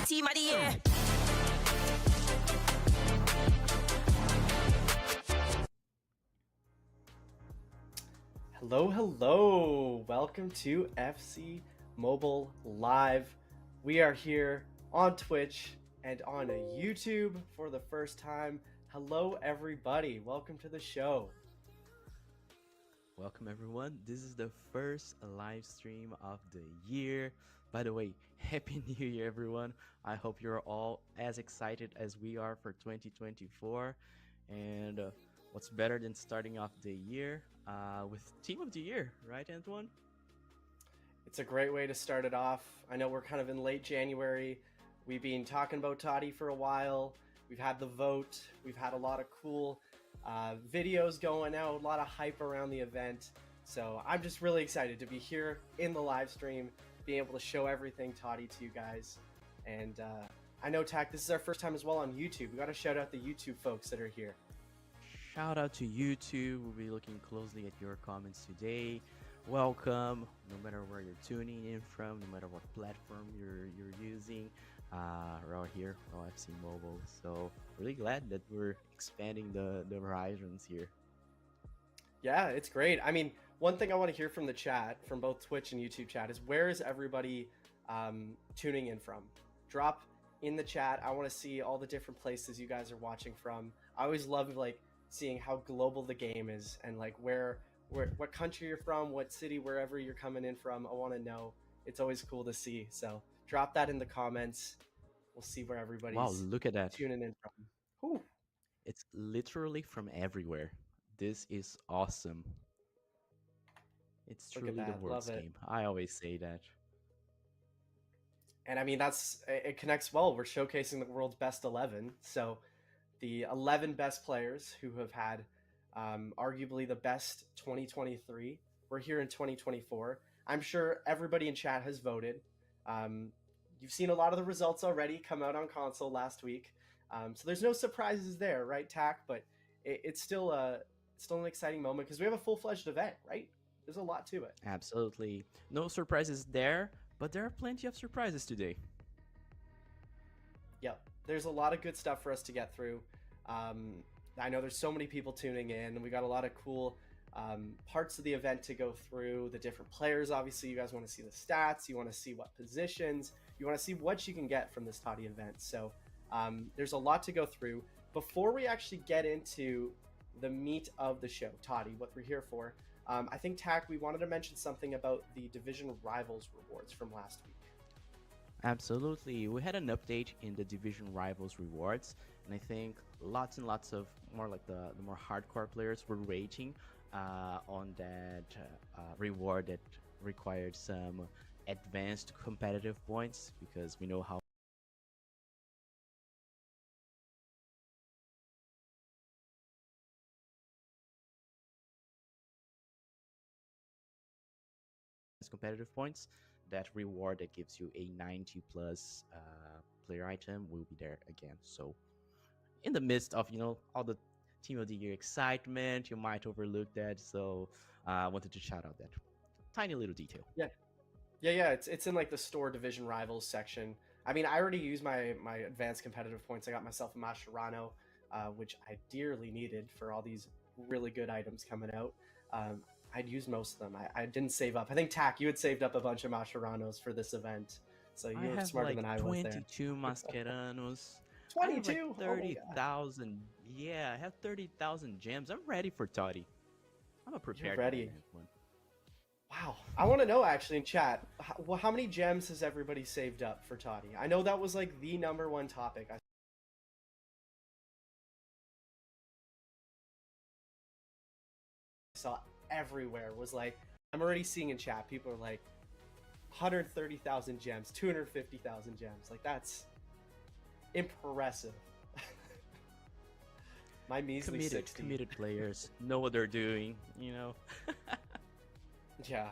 team of the year. Hello, hello. Welcome to FC Mobile Live. We are here on Twitch and on YouTube for the first time. Hello, everybody. Welcome to the show. Welcome everyone. This is the first live stream of the year. By the way, Happy New Year everyone. I hope you're all as excited as we are for 2024. And what's better than starting off the year with Team of the Year, right Antoine? It's a great way to start it off. I know we're kind of in late January. We've been talking about TOTY for a while. We've had the vote. We've had a lot of cool videos going out, a lot of hype around the event. So I'm just really excited to be here in the live stream, being able to show everything TOTY to you guys. And I know, Tak, this is our first time as well on YouTube. We got to shout out the YouTube folks that are here. Shout out to YouTube. We'll be looking closely at your comments today. Welcome, no matter where you're tuning in from, no matter what platform you're using. We're all here, we're all FC Mobile, so really glad that we're expanding the horizons here. Yeah, it's great. I mean, one thing I want to hear from the chat, from both Twitch and YouTube chat, is where is everybody tuning in from? Drop in the chat. I want to see all the different places you guys are watching from. I always love like seeing how global the game is and like what country you're from, what city, wherever you're coming in from. I want to know. It's always cool to see. So drop that in the comments. We'll see where everybody's Wow, look at that. tuning in from. Whew. It's literally from everywhere. This is awesome. It's truly the world's game. I always say that. And I mean, it connects well. We're showcasing the world's best 11. So the 11 best players who have had arguably the best 2023. We're here in 2024. I'm sure everybody in chat has voted. You've seen a lot of the results already come out on console last week. So there's no surprises there, right, Tak? But it's still an exciting moment because we have a full-fledged event, right? There's a lot to it. Absolutely. No surprises there, but there are plenty of surprises today. Yep. There's a lot of good stuff for us to get through. I know there's so many people tuning in, and we got a lot of cool parts of the event to go through. The different players, obviously, you guys want to see the stats. You want to see what positions. You want to see what you can get from this TOTY event. So there's a lot to go through. Before we actually get into the meat of the show, TOTY, what we're here for, I think, Tak, we wanted to mention something about the Division Rivals rewards from last week. Absolutely. We had an update in the Division Rivals rewards, and I think lots and lots of more like the more hardcore players were rating on that reward that required some advanced competitive points, because we know how competitive points. That reward that gives you a 90 plus player item will be there again. So in the midst of all the Team of the Year excitement, you might overlook that. So I wanted to shout out that tiny little detail. Yeah. It's in like the store Division Rivals section. I mean, I already used my advanced competitive points. I got myself a Mascherano, which I dearly needed for all these really good items coming out. I'd used most of them. I didn't save up. I think, Tak, you had saved up a bunch of Mascheranos for this event. So you were smarter than I was there. 22 Mascheranos. 22? 30,000. Yeah, I have 30,000 gems. I'm ready for TOTY. I'm a prepared. You're ready. Wow. I want to know, actually, in chat, how many gems has everybody saved up for TOTY? I know that was like the #1 topic. I saw everywhere was like, I'm already seeing in chat, people are like 130,000 gems, 250,000 gems. Like, that's impressive. My measly 60. Committed players know what they're doing, Yeah,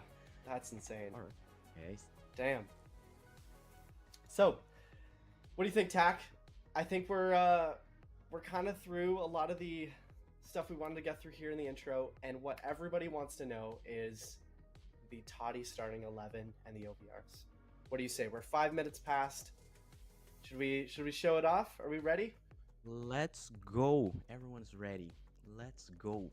that's insane. All right. Okay. Damn. So, what do you think, Tak? I think we're kind of through a lot of the stuff we wanted to get through here in the intro, and what everybody wants to know is the TOTY starting 11 and the OBRs. What do you say? We're 5 minutes past. Should we show it off? Are we ready? Let's go. Everyone's ready. Let's go.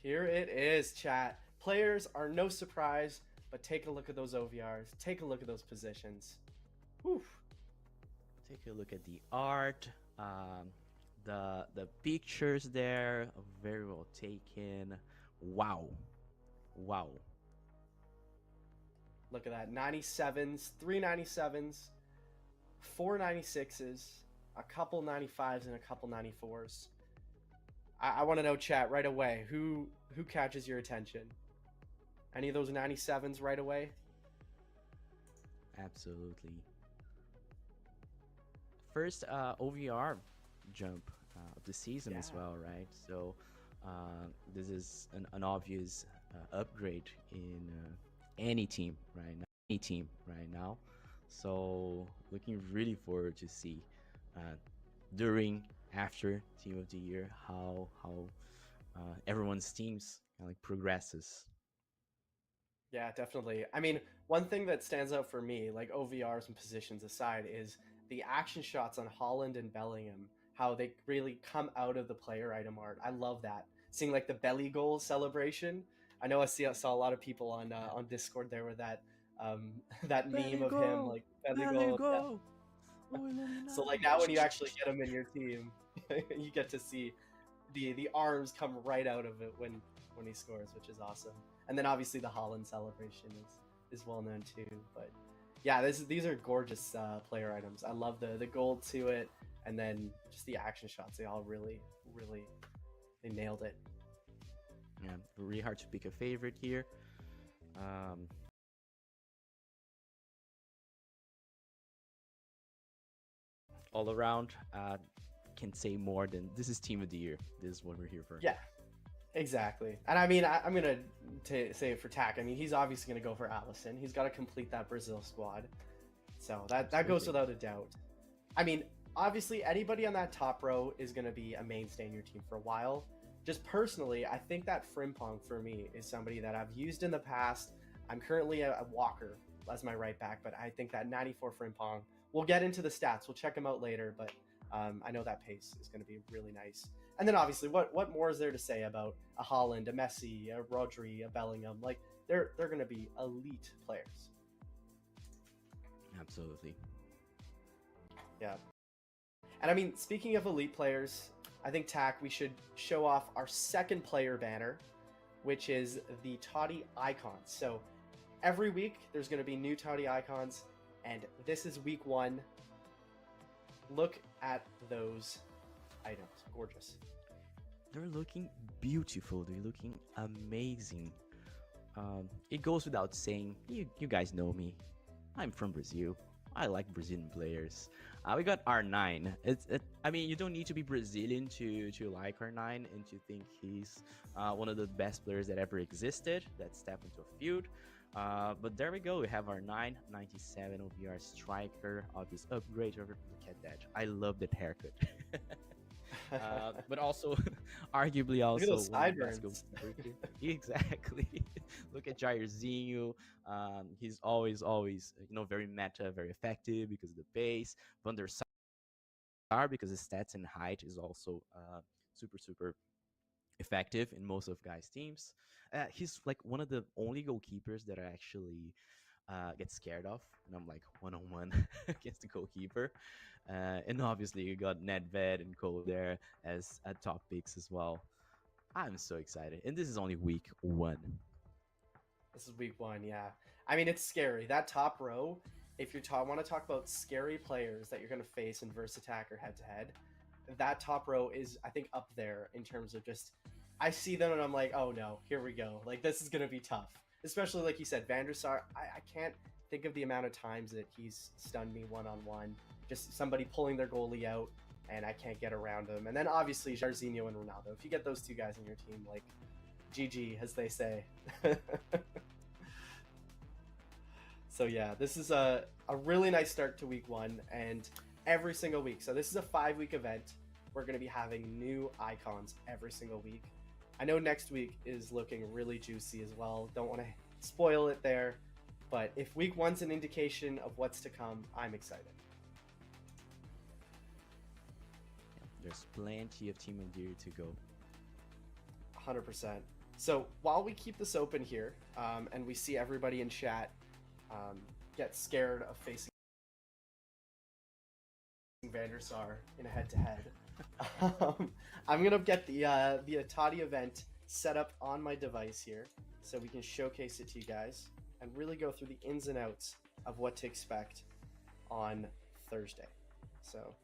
Here it is, chat. Players are no surprise, but take a look at those OVRs. Take a look at those positions. Whew. Take a look at the art. Um, the pictures there are very well taken. Wow. Wow. Look at that. 97s, 397s, 496s, a couple 95s, and a couple 94s. I want to know, chat, right away. Who catches your attention? Any of those 97s right away? Absolutely. First OVR jump of the season as Yeah. well, right? So this is an obvious upgrade in any team right now. Any team right now. So looking really forward to see during after Team of the Year how everyone's teams kind of like progresses. Yeah, definitely. I mean, one thing that stands out for me, like OVRs and positions aside, is the action shots on Holland and Bellingham, how they really come out of the player item art. I love that. Seeing like the belly goal celebration. I saw a lot of people on Discord there with that that meme Belly of him go, like belly belly goal. Yeah. go. Oh, So like now when you actually get him in your team, you get to see the arms come right out of it when he scores, which is awesome. And then obviously the Holland celebration is well known too. But yeah, these are gorgeous player items. I love the gold to it, and then just the action shots. They all really they nailed it. Yeah, really hard to pick a favorite here. All around, can say more than this is Team of the Year. This is what we're here for. Yeah, exactly. And I mean, I'm gonna say it for Tack. I mean, he's obviously gonna go for Allison. He's got to complete that Brazil squad. So that goes Absolutely. without a doubt. I mean, obviously anybody on that top row is going to be a mainstay in your team for a while. Just personally, I think that Frimpong for me is somebody that I've used in the past. I'm currently a Walker as my right back, but I think that 94 Frimpong, we'll get into the stats. We'll check him out later, but I know that pace is going to be really nice. And then obviously, what more is there to say about a Holland, a Messi, a Rodri, a Bellingham? Like they're going to be elite players. Absolutely. Yeah. And I mean, speaking of elite players, I think Tack, we should show off our second player banner, which is the TOTY icons. So every week there's going to be new TOTY icons, and this is week 1. Look at those items. Gorgeous. They're looking beautiful. They're looking amazing. It goes without saying, you guys know me. I'm from Brazil. I like Brazilian players. We got R9. I mean, you don't need to be Brazilian to like R9 and to think he's one of the best players that ever existed that stepped into a field. But there we go. We have our 997 OVR striker, obvious upgrade. Look at that. I love that haircut. But also, arguably, Look at also those one of the best sideburns. goalkeepers. Exactly. Look at Jairzinho. He's always, very meta, very effective because of the pace. Van der Sar, because his stats and height is also super effective in most of guys' teams. He's like one of the only goalkeepers that I actually get scared of, and I'm like 1-on-1 against the goalkeeper. And obviously you got Nedved and Cole there as top picks as well. I'm so excited, and this is only week 1. This is week 1, yeah. I mean, it's scary. That top row, if you want to talk about scary players that you're going to face in Verse Attacker head-to-head, that top row is, I think, up there in terms of just... I see them and I'm like, oh no, here we go. Like, this is going to be tough. Especially, like you said, Van der Sar, I can't think of the amount of times that he's stunned me one-on-one. Just somebody pulling their goalie out, and I can't get around him. And then, obviously, Jairzinho and Ronaldo. If you get those two guys in your team, like, GG, as they say. So yeah, this is a really nice start to week 1, and every single week. So this is a 5-week event. We're going to be having new icons every single week. I know next week is looking really juicy as well. Don't want to spoil it there, but if week 1's an indication of what's to come, I'm excited. There's plenty of Team of the Year to go. 100%. So while we keep this open here, and we see everybody in chat get scared of facing Vandersar in a head-to-head, I'm gonna get the TOTY event set up on my device here, so we can showcase it to you guys and really go through the ins and outs of what to expect on Thursday. So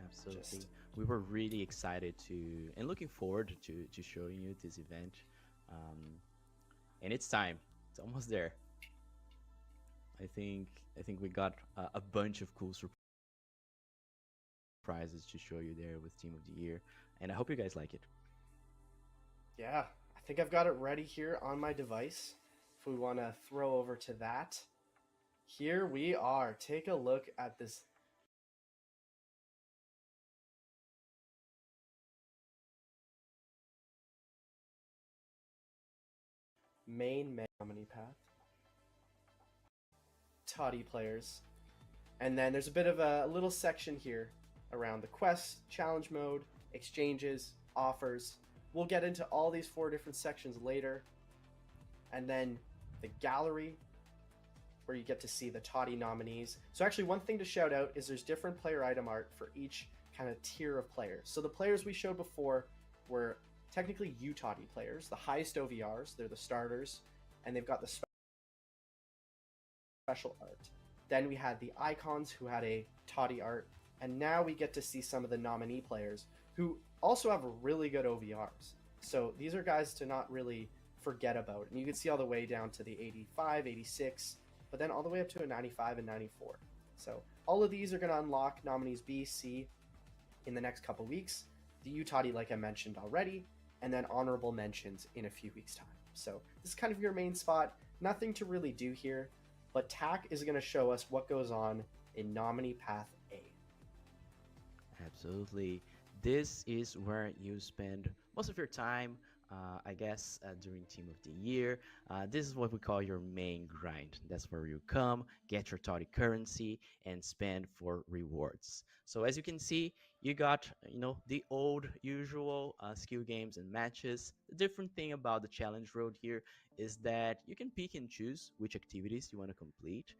absolutely, we were really excited to and looking forward to showing you this event, and it's time. It's almost there. I think we got a bunch of cool surprises to show you there with Team of the Year, and I hope you guys like it. Yeah, I think I've got it ready here on my device. If we want to throw over to that, here we are. Take a look at this main nominee path. TOTY players. And then there's a bit of a little section here around the quests, challenge mode, exchanges, offers. We'll get into all these 4 different sections later. And then the gallery, where you get to see the TOTY nominees. So actually, one thing to shout out is there's different player item art for each kind of tier of players. So the players we showed before were technically UTOTY players, the highest OVRs. They're the starters, and they've got the special art. Then we had the icons who had a TOTY art, and now we get to see some of the nominee players who also have really good OVRs. So these are guys to not really forget about. And you can see all the way down to the 85, 86, but then all the way up to a 95 and 94. So all of these are going to unlock nominees B, C in the next couple weeks. The UTOTY, like I mentioned already, and then honorable mentions in a few weeks' time. So this is kind of your main spot. Nothing to really do here, but TAC is going to show us what goes on in nominee path A. Absolutely. This is where you spend most of your time, I guess, during Team of the Year. This is what we call your main grind. That's where you come, get your TOTY currency, and spend for rewards. So as you can see, you got, the old usual skill games and matches. The different thing about the challenge road here is that you can pick and choose which activities you want to complete.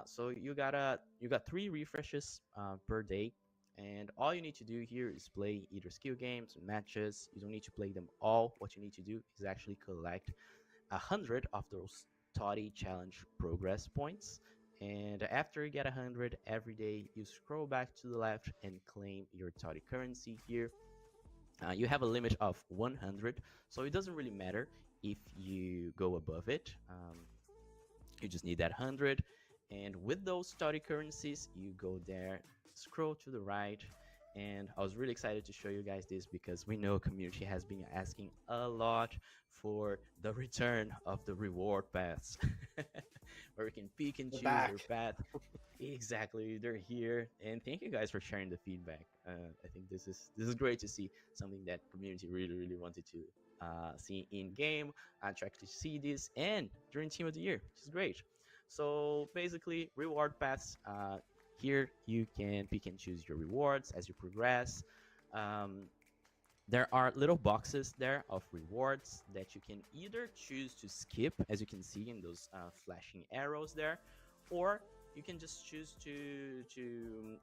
So you got 3 refreshes per day. And all you need to do here is play either skill games or matches. You don't need to play them all. What you need to do is actually collect 100 of those TOTY challenge progress points. And after you get 100 every day, you scroll back to the left and claim your TOTY currency here. You have a limit of 100, so it doesn't really matter if you go above it. You just need that 100. And with those TOTY currencies, you go there, scroll to the right, and I was really excited to show you guys this because we know community has been asking a lot for the return of the reward paths, where we can pick and choose your path. Exactly, they're here, and thank you guys for sharing the feedback. I think this is great to see, something that community really wanted to see in game. I tried to see this and during Team of the Year, which is great. So basically, reward paths. Here you can pick and choose your rewards as you progress. There are little boxes there of rewards that you can either choose to skip, as you can see in those flashing arrows there, or you can just choose to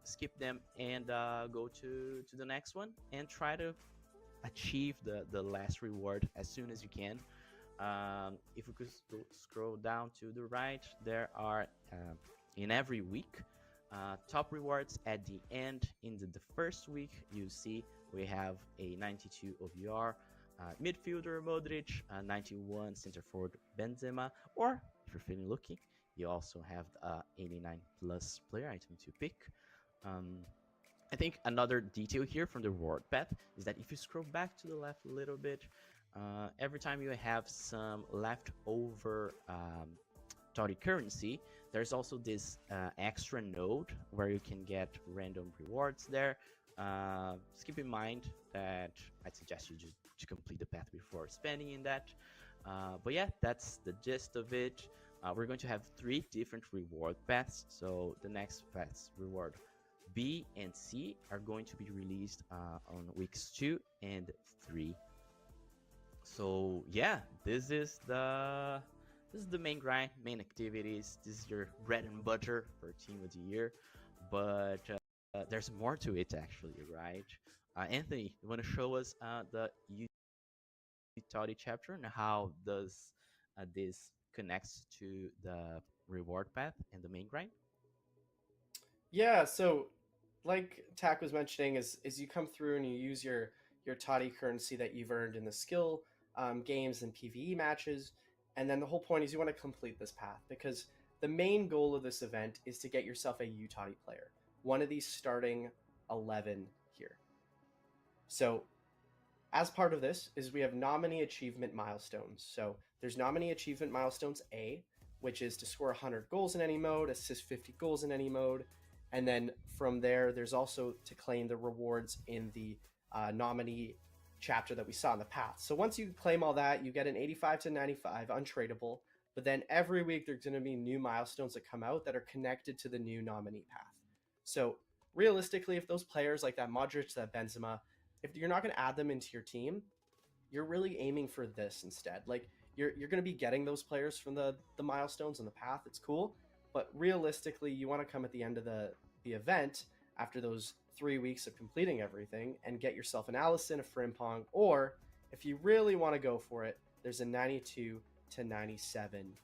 skip them and go to the next one and try to achieve the last reward as soon as you can. If we could scroll down to the right, there are in every week top rewards at the end. In the first week, you see we have a 92 OVR midfielder Modric, 91 center forward Benzema, or if you're feeling lucky, you also have 89 plus player item to pick. I think another detail here from the reward path is that if you scroll back to the left a little bit, every time you have some leftover TOTY currency, there's also this extra node where you can get random rewards there. Keep in mind that I'd suggest you to complete the path before spending in that. But yeah, that's the gist of it. We're going to have 3 different reward paths. So the next path, reward B and C are going to be released on weeks 2 and 3. So yeah, this is the main grind, main activities. This is your bread and butter for Team of the Year, but there's more to it actually, right? Anthony, you want to show us the TOTY chapter and how does this connects to the reward path and the main grind? Yeah, so like Tack was mentioning, is you come through and you use your toddy currency that you've earned in the skill games and PvE matches, and then the whole point is you want to complete this path because the main goal of this event is to get yourself a UTOTY player, one of these starting 11 here. So as part of this is we have nominee achievement milestones. So there's nominee achievement milestones A, which is to score 100 goals in any mode, assist 50 goals in any mode, and then from there there's also to claim the rewards in the nominee chapter that we saw in the path. So once you claim all that, you get an 85 to 95 untradeable, but then every week there's going to be new milestones that come out that are connected to the new nominee path. So realistically, if those players like that Modric, that Benzema, if you're not going to add them into your team, you're really aiming for this instead. Like you're going to be getting those players from the milestones and the path. It's cool, but realistically, you want to come at the end of the event after those 3 weeks of completing everything and get yourself an Allison, a Frimpong, or if you really want to go for it, there's a 92 to 97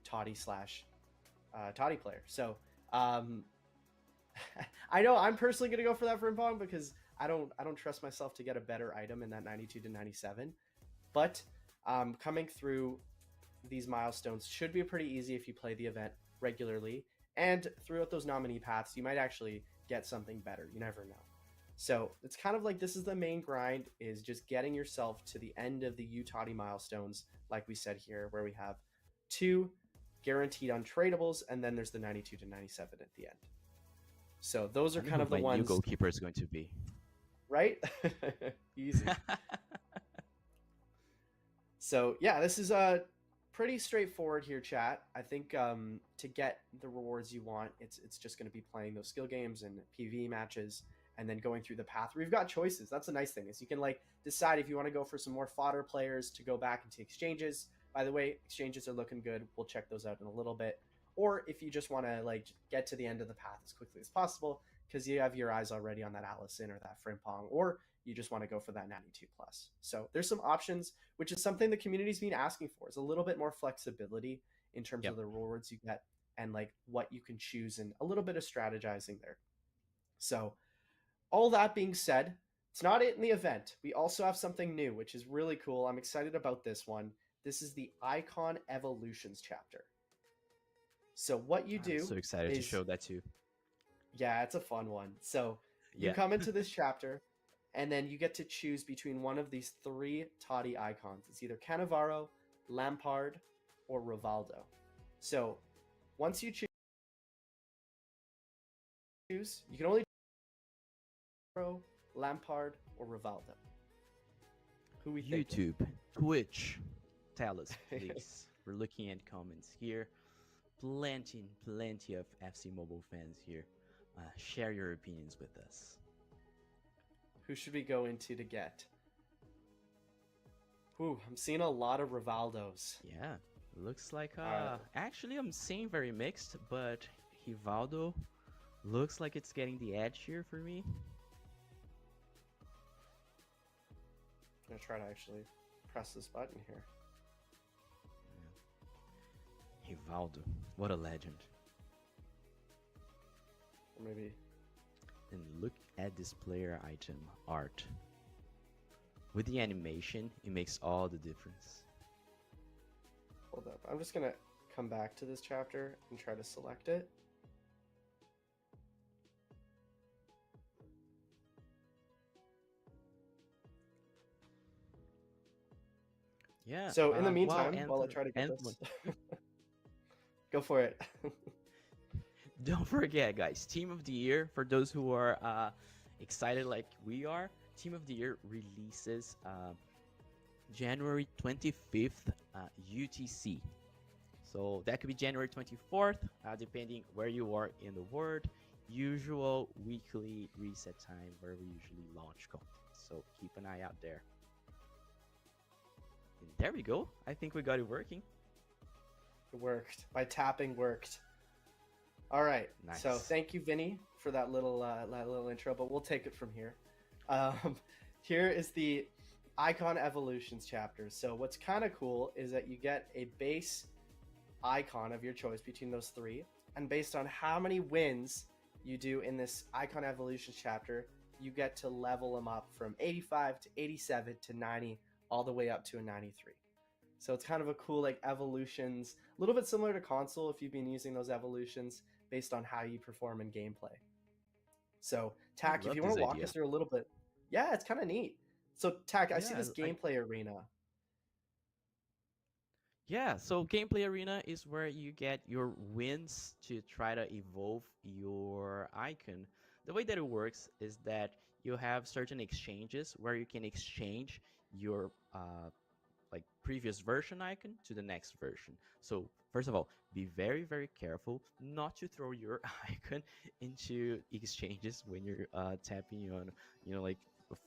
TOTY slash TOTY player. So I know I'm personally going to go for that Frimpong because I don't trust myself to get a better item in that 92 to 97. But coming through these milestones should be pretty easy if you play the event regularly. And throughout those nominee paths, you might actually get something better. You never know. So it's kind of like this is the main grind, is just getting yourself to the end of the UTOTY milestones, like we said here, where we have 2 guaranteed untradables, and then there's the 92 to 97 at the end. So those are kind of the ones. New goalkeeper is going to be. Right? Easy. So yeah, this is pretty straightforward here, chat. I think to get the rewards you want, it's just going to be playing those skill games and PvE matches, and then going through the path. We've got choices. That's a nice thing, is you can like decide if you want to go for some more fodder players to go back into exchanges. By the way, exchanges are looking good. We'll check those out in a little bit. Or if you just want to like get to the end of the path as quickly as possible because you have your eyes already on that Allison or that Frimpong, or you just want to go for that 92 plus. So there's some options, which is something the community's been asking for, is a little bit more flexibility in terms of the rewards you get and like what you can choose and a little bit of strategizing there. So all that being said, it's not it in the event. We also have something new, which is really cool. I'm excited about this one. This is the Icon Evolutions chapter. So what you do, I'm so excited to show that too. Yeah, it's a fun one. So you come into this chapter, and then you get to choose between one of these 3 TOTY icons. It's either Cannavaro, Lampard, or Rivaldo. So once you choose, you can only choose Lampard, or Rivaldo. Who we think? YouTube, Twitch, tell us please. We're looking at comments here. Plenty of FC Mobile fans here. Share your opinions with us. Who should we go into to get? Ooh, I'm seeing a lot of Rivaldos. Yeah, looks like actually I'm seeing very mixed, but Rivaldo looks like it's getting the edge here for me. I'm gonna try to actually press this button here. Rivaldo, what a legend. Or maybe. And look at this player item art. With the animation, it makes all the difference. Hold up. I'm just gonna come back to this chapter and try to select it. Yeah. So in the meantime, while I try to get this, go for it. Don't forget, guys, Team of the Year, for those who are excited like we are, Team of the Year releases January 25th UTC. So that could be January 24th, depending where you are in the world. usual weekly reset time where we usually launch content. So keep an eye out there. And there we go. I think we got it working. It worked. By tapping worked. All right. So Nice. thank you, Vinny, for that little intro. But we'll take it from here. Um, here is the icon evolutions chapter. So what's kind of cool is that you get a base icon of your choice between those three, and based on how many wins you do in this icon evolution chapter, you get to level them up from 85 to 87 to 90, all the way up to a 93. So it's kind of a cool like evolutions, a little bit similar to console if you've been using those evolutions based on how you perform in gameplay. So I Tack, if love you want this to walk us idea. through a little bit, yeah, it's kind of neat. So Tack, I see Yeah, this I gameplay arena. Yeah, so gameplay arena is where you get your wins to try to evolve your icon. The way that it works is that you have certain exchanges where you can exchange your like previous version icon to the next version. So first of all, be very very careful not to throw your icon into exchanges when you're tapping on like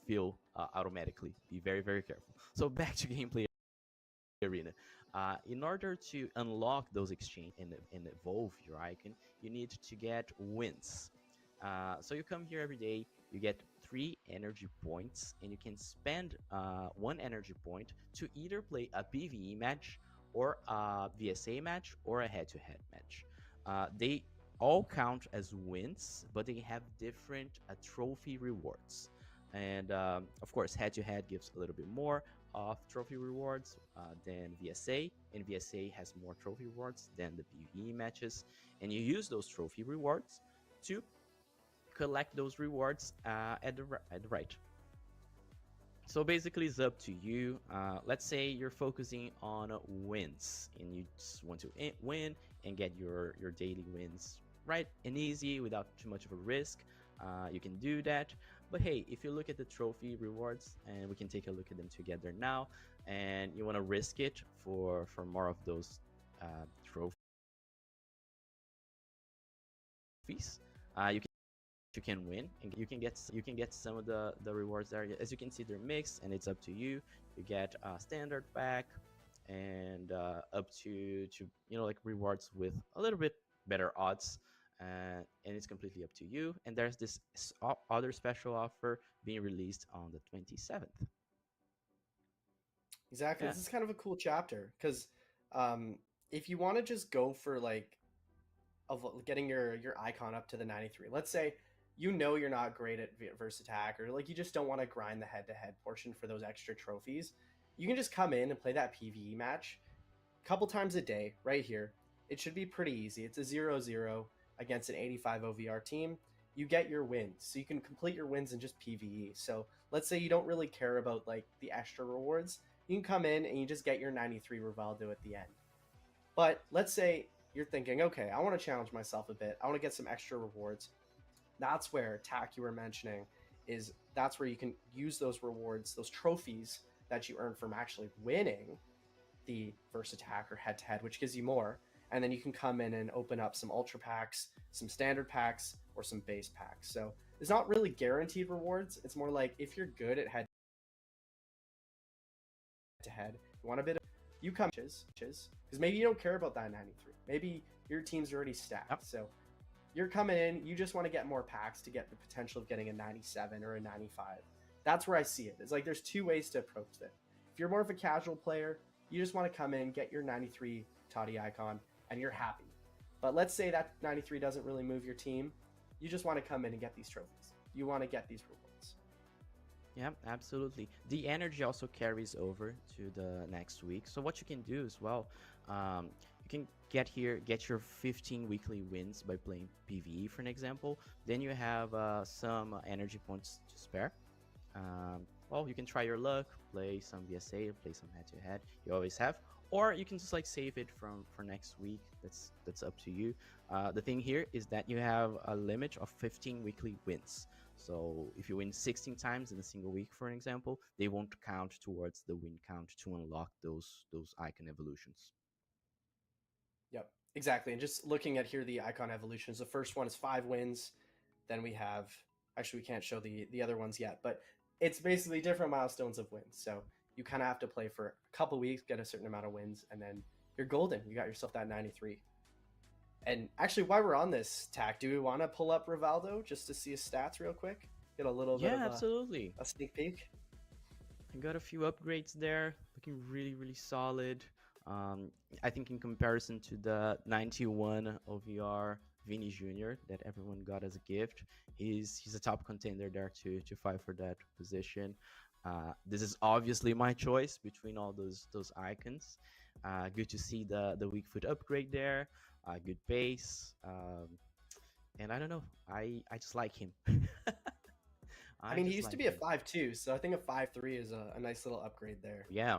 fill automatically. Be very very careful. So back to gameplay arena. In order to unlock those exchange and evolve your icon, you need to get wins. So you come here every day, you get 3 energy points, and you can spend 1 energy point to either play a PvE match or a VSA match or a head-to-head match. They all count as wins, but they have different trophy rewards. And of course, head-to-head gives a little bit more of trophy rewards than VSA, and VSA has more trophy rewards than the PvE matches. And you use those trophy rewards to collect those rewards at the right. So basically, it's up to you. Let's say you're focusing on wins, and you just want to win and get your daily wins right and easy without too much of a risk. You can do that. But hey, if you look at the trophy rewards, and we can take a look at them together now, and you want to risk it for more of those trophies, you can win and you can get some of the rewards there. As you can see, they're mixed, and it's up to you. You get a standard pack and up to like rewards with a little bit better odds, and it's completely up to you. And there's this other special offer being released on the 27th. Exactly. Yeah. This is kind of a cool chapter because um, if you want to just go for like of getting your icon up to the 93. Let's say you know you're not great at verse attack, or like you just don't want to grind the head to head portion for those extra trophies. You can just come in and play that PvE match a couple times a day right here. It should be pretty easy. It's a 0-0 against an 85 OVR team. You get your wins. So you can complete your wins in just PvE. So let's say you don't really care about like the extra rewards. You can come in and you just get your 93 Rivaldo at the end. But let's say you're thinking, okay, I want to challenge myself a bit. I want to get some extra rewards. That's where Tack you were mentioning is that's where you can use those rewards, those trophies that you earn from actually winning the first attack or head to head, which gives you more. And then you can come in and open up some ultra packs, some standard packs, or some base packs. So it's not really guaranteed rewards. It's more like if you're good at head to head, you want a bit of you come because maybe you don't care about that 93. Maybe your team's already Yep. stacked. So you're coming in, you just want to get more packs to get the potential of getting a 97 or a 95. That's where I see it. It's like there's two ways to approach it. If you're more of a casual player, you just want to come in, get your 93 TOTY icon, and you're happy. But let's say that 93 doesn't really move your team. You just want to come in and get these trophies. You want to get these rewards. Yeah, absolutely. The energy also carries over to the next week. So what you can do as well, you can get your 15 weekly wins by playing PvE, for an example. Then you have some energy points to spare. Well, you can try your luck, play some VSA, play some head-to-head. You always have, or you can just like save it from for next week. That's up to you. The thing here is that you have a limit of 15 weekly wins. So if you win 16 times in a single week, for an example, they won't count towards the win count to unlock those icon evolutions. Yep, exactly. And just looking at here the icon evolutions, the first one is 5 wins. Then we have, actually, we can't show the other ones yet, but it's basically different milestones of wins. So you kind of have to play for a couple weeks, get a certain amount of wins, and then you're golden. You got yourself that 93. And actually, while we're on this tack, do we want to pull up Rivaldo just to see his stats real quick? Get a little bit Yeah, of absolutely. a sneak peek. I got a few upgrades there, looking really, really solid. Um, I think in comparison to the 91 OVR Vini Jr. that everyone got as a gift, he's a top contender there to fight for that position. This is obviously my choice between all those icons. Good to see the weak foot upgrade there. Good pace. And I don't know. I just like him. I I mean, he just used to like be a him. 5'2", so I think a 5'3" is a nice little upgrade there. Yeah,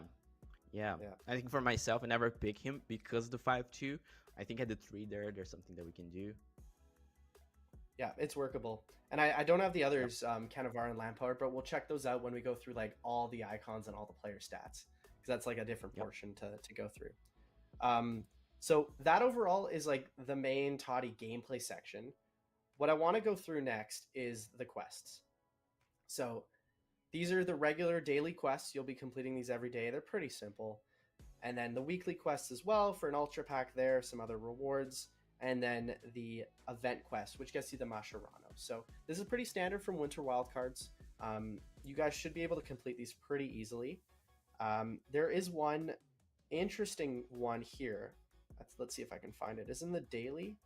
yeah. Yeah. I think for myself, I never pick him because the 5'2". I think at the 3 there's something that we can do. Yeah, it's workable. And I don't have the Yep, others, Cannavaro and Lampard, but we'll check those out when we go through like all the icons and all the player stats, because that's like a different yep. portion to go through. Um, so that overall is like the main Toddy gameplay section. What I want to go through next is the quests. So these are the regular daily quests. You'll be completing these every day. They're pretty simple. And then the weekly quests as well for an ultra pack there, some other rewards, and then the event quest, which gets you the Mascherano. So this is pretty standard from Winter Wildcards. You guys should be able to complete these pretty easily. There is one interesting one here. Let's see if I can find it. Is in the daily.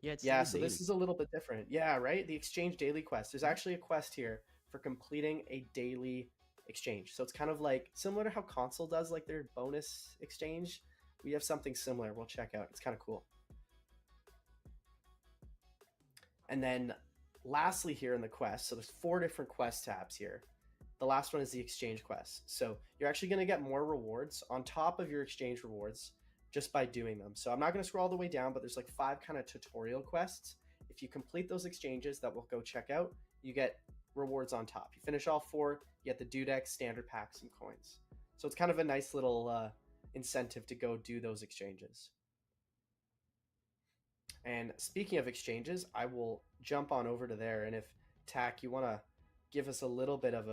Yeah, it's in Yeah, the so this daily. is a little bit different. Yeah, right? The exchange daily quest. There's Mhm. actually a quest here for completing a daily exchange. So it's kind of like similar to how console does like their bonus exchange. We have something similar. We'll check out. It's kind of cool. And then lastly here in the quest, so there's 4 different quest tabs here. The last one is the exchange quest. So you're actually going to get more rewards on top of your exchange rewards just by doing them. So I'm not going to scroll all the way down, but there's like 5 kind of tutorial quests. If you complete those exchanges that we'll go check out, you get rewards on top. You finish all 4, you get the Dudex, standard packs, and coins. So it's kind of a nice little incentive to go do those exchanges. And speaking of exchanges, I will jump on over to there. And if Tack, you want to give us a little bit of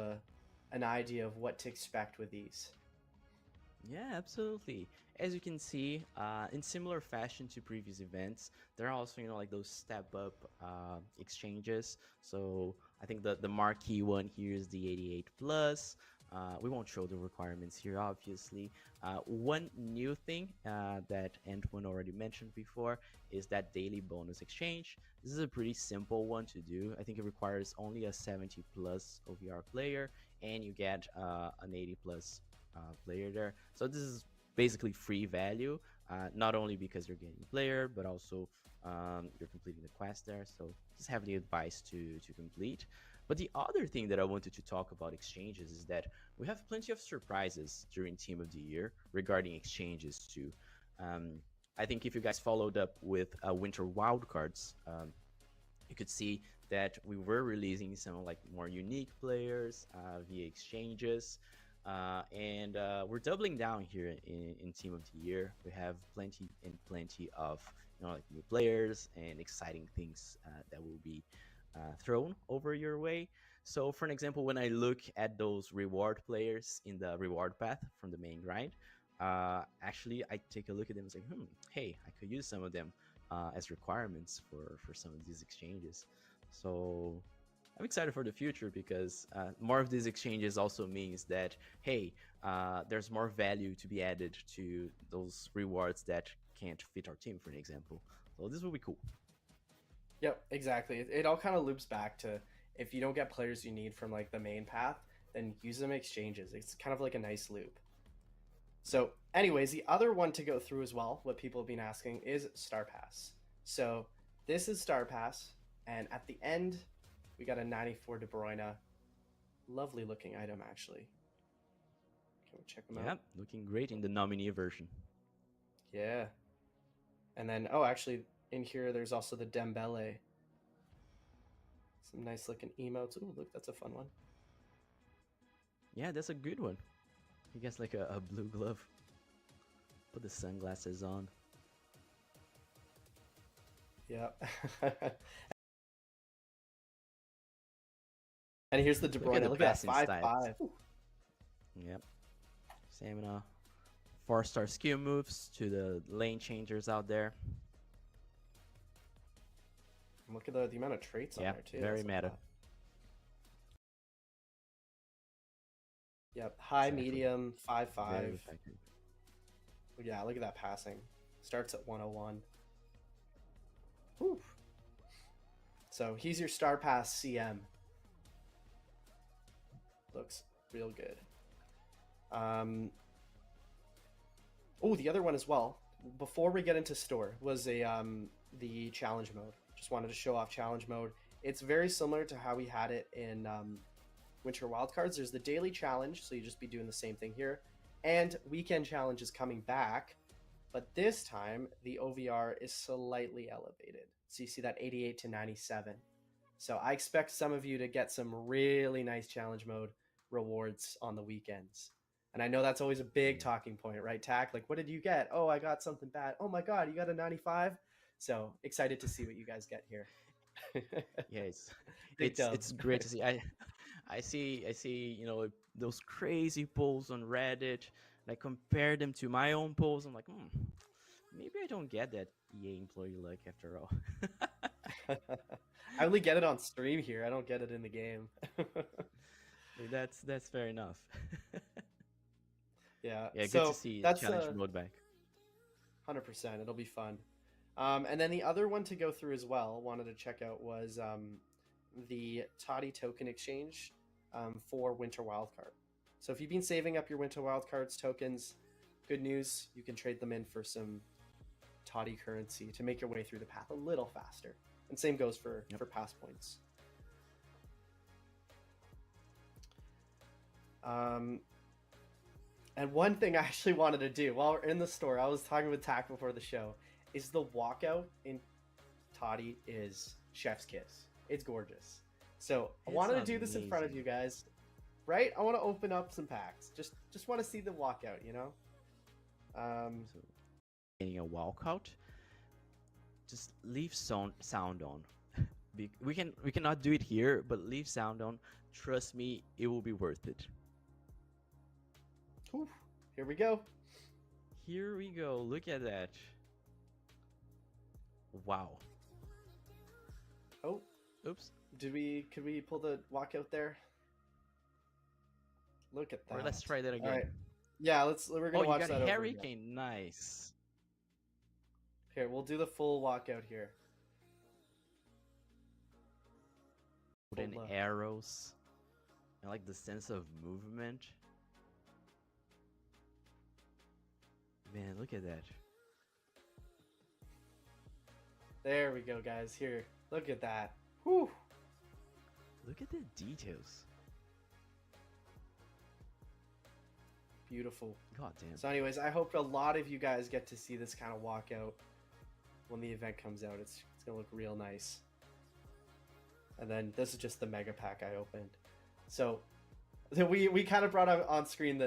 an idea of what to expect with these. Yeah, absolutely. As you can see, in similar fashion to previous events, there are also, like those step up exchanges. So I think the marquee one here is the 88 plus. We won't show the requirements here, obviously. One new thing that Antoine already mentioned before is that daily bonus exchange. This is a pretty simple one to do. I think it requires only a 70 plus OVR player, and you get an 80 plus player there. So this is basically free value, not only because you're getting player, but also you're completing the quest there. So just have the advice to complete. But the other thing that I wanted to talk about exchanges is that we have plenty of surprises during Team of the Year regarding exchanges too. Um, I think if you guys followed up with Winter Wildcards, you could see that we were releasing some like more unique players via exchanges. And we're doubling down here in Team of the Year. We have plenty and plenty of like new players and exciting things that will be thrown over your way. So, for an example, when I look at those reward players in the reward path from the main grind, actually I take a look at them and say, hey, I could use some of them as requirements for some of these exchanges. So I'm excited for the future because more of these exchanges also means that, hey, there's more value to be added to those rewards that can't fit our team, for an example. So this will be cool. Yep, exactly. It all kind of loops back to if you don't get players you need from like the main path, then use them exchanges. It's kind of like a nice loop. So, anyways, the other one to go through as well, what people have been asking, is Star Pass. So, this is Star Pass, and at the end, we got a 94 De Bruyne. Lovely looking item, actually. Can we check them Yeah, out? looking great in the nominee version. Yeah. And then, oh, actually, in here, there's also the Dembele. Some nice looking emotes. Ooh, look, that's a fun one. Yeah, that's a good one. He gets like a blue glove. Put the sunglasses on. Yeah. And here's the De Look at Bruyne. the Look at that passing 5-5. stats. Yep. Stamina. 4-star skill moves to the lane changers out there. And look at the amount of traits on Yeah, there too. very That's a meta. lot. Yep. High, Exactly. medium, Very 5-5. effective. Yeah, look at that passing. Starts at 101. Whew. So he's your star pass CM. Looks real good. Oh, the other one as well. Before we get into store was the challenge mode. Just wanted to show off challenge mode. It's very similar to how we had it in Winter Wildcards. There's the daily challenge, so you just be doing the same thing here, and weekend challenge is coming back, but this time the OVR is slightly elevated. So you see that 88 to 97. So I expect some of you to get some really nice challenge mode rewards on the weekends. And I know that's always a big Yeah. talking point, right, Tack? Like, what did you get? Oh, I got something bad. Oh my God, you got a 95? So excited to see what you guys get here. Yeah, it's Big dub. it's great to see. I see, those crazy polls on Reddit. And I compare them to my own polls. I'm like, maybe I don't get that EA employee luck after all. I only get it on stream here. I don't get it in the game. That's fair enough. Yeah. Yeah, good to So see that's challenge mode back. 100%. It'll be fun. And then the other one to go through as well, wanted to check out was the TOTY token exchange for Winter Wildcard. So if you've been saving up your Winter Wildcards tokens, good news, you can trade them in for some TOTY currency to make your way through the path a little faster. And same goes for pass points. And one thing I actually wanted to do while we're in the store, I was talking with Tack before the show, is the walkout in TOTY is chef's kiss. It's gorgeous. So I wanted to do this in front of you guys, right? I want to open up some packs. Just want to see the walkout, you know? So, getting a walkout, just leave sound on. We cannot do it here, but leave sound on. Trust me, it will be worth it. Whew. Here we go. Here we go. Look at that. Wow. Oh, Oops. could we pull the walkout there? Look at that. Or let's try that again. All right. Yeah, we're gonna watch you got that over Harry again. Kane. Nice. Here, we'll do the full walkout here. Wooden arrows. I like the sense of movement. Man, look at that. There we go, guys. Here, look at that. Whew. Look at the details. Beautiful. God damn. So anyways, I hope a lot of you guys get to see this kind of walkout when the event comes out. It's gonna look real nice. And then this is just the mega pack I opened. So we kind of brought up on screen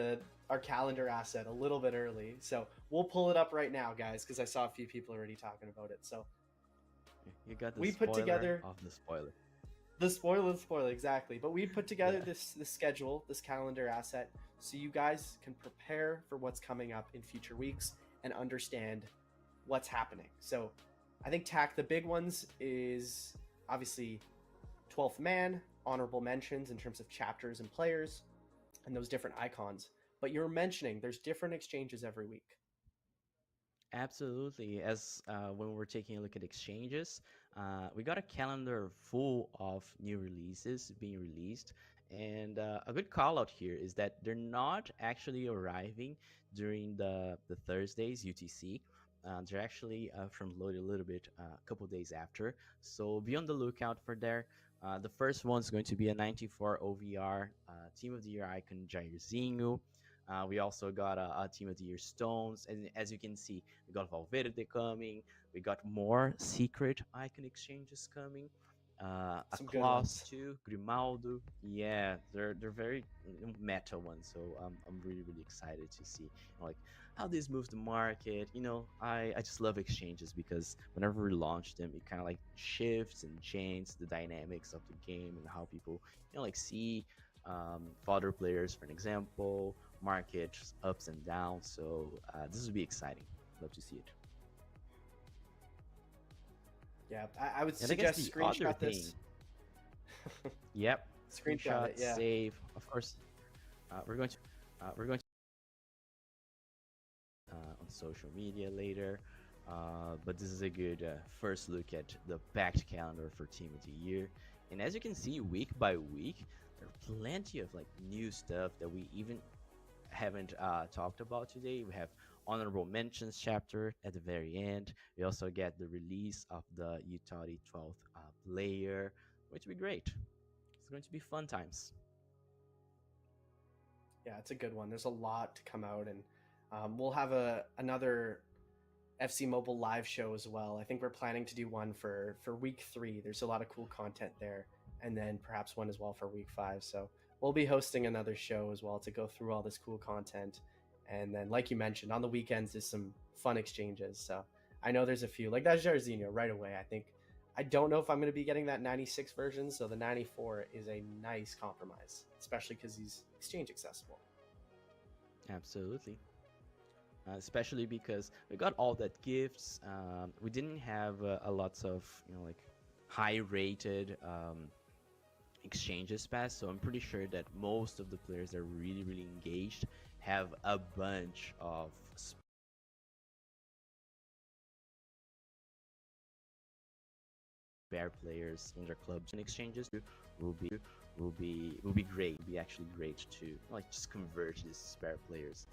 our calendar asset a little bit early. So we'll pull it up right now, guys, because I saw a few people already talking about it. So you got the we spoiler put together of the spoiler. the spoiler, exactly. But we put together this schedule, this calendar asset, so you guys can prepare for what's coming up in future weeks and understand what's happening. So I think the big ones is obviously 12th man, honorable mentions in terms of chapters and players, and those different icons. But you're mentioning there's different exchanges every week. Absolutely. As when we're taking a look at exchanges, we got a calendar full of new releases being released. And a good call out here is that they're not actually arriving during the Thursdays UTC. They're actually from loaded a little bit a couple days after. So be on the lookout for there. The first one's going to be a 94 OVR Team of the Year icon Jairzinho. We also got a Team of the Year Stones. And as you can see, we got Valverde coming. We got more secret icon exchanges coming. A Some good Klaus ones. too, Grimaldo. Yeah, they're very meta ones. So I'm really excited to see like how these move the market. I just love exchanges because whenever we launch them, it kind of like shifts and changes the dynamics of the game and how people like see fodder players, for an example, market ups and downs. So this will be exciting. Love to see it. Yeah, I would And I guess suggest the other screenshot thing, this. yep, Screenshot screenshot, it, yeah. save. Of course, we're going to on social media later. But this is a good first look at the packed calendar for Team of the Year. And as you can see, week by week, there are plenty of like new stuff that we even haven't talked about today. We have honorable mentions chapter at the very end. We also get the release of the UTOTY 12th player, which will be great. It's going to be fun times. Yeah, it's a good one. There's a lot to come out, and we'll have another FC Mobile live show as well. I think we're planning to do one for week 3. There's a lot of cool content there, and then perhaps one as well for week 5. So we'll be hosting another show as well to go through all this cool content. And then, like you mentioned, on the weekends there's some fun exchanges. So I know there's a few like that Jarzinho right away. I don't know if I'm going to be getting that 96 version, so the 94 is a nice compromise, especially because he's exchange accessible. Absolutely. Especially because we got all that gifts. We didn't have a lots of like high rated exchanges pass, so I'm pretty sure that most of the players that are really engaged have a bunch of spare players in their clubs and exchanges. Will be great. Will be actually great to like just convert these spare players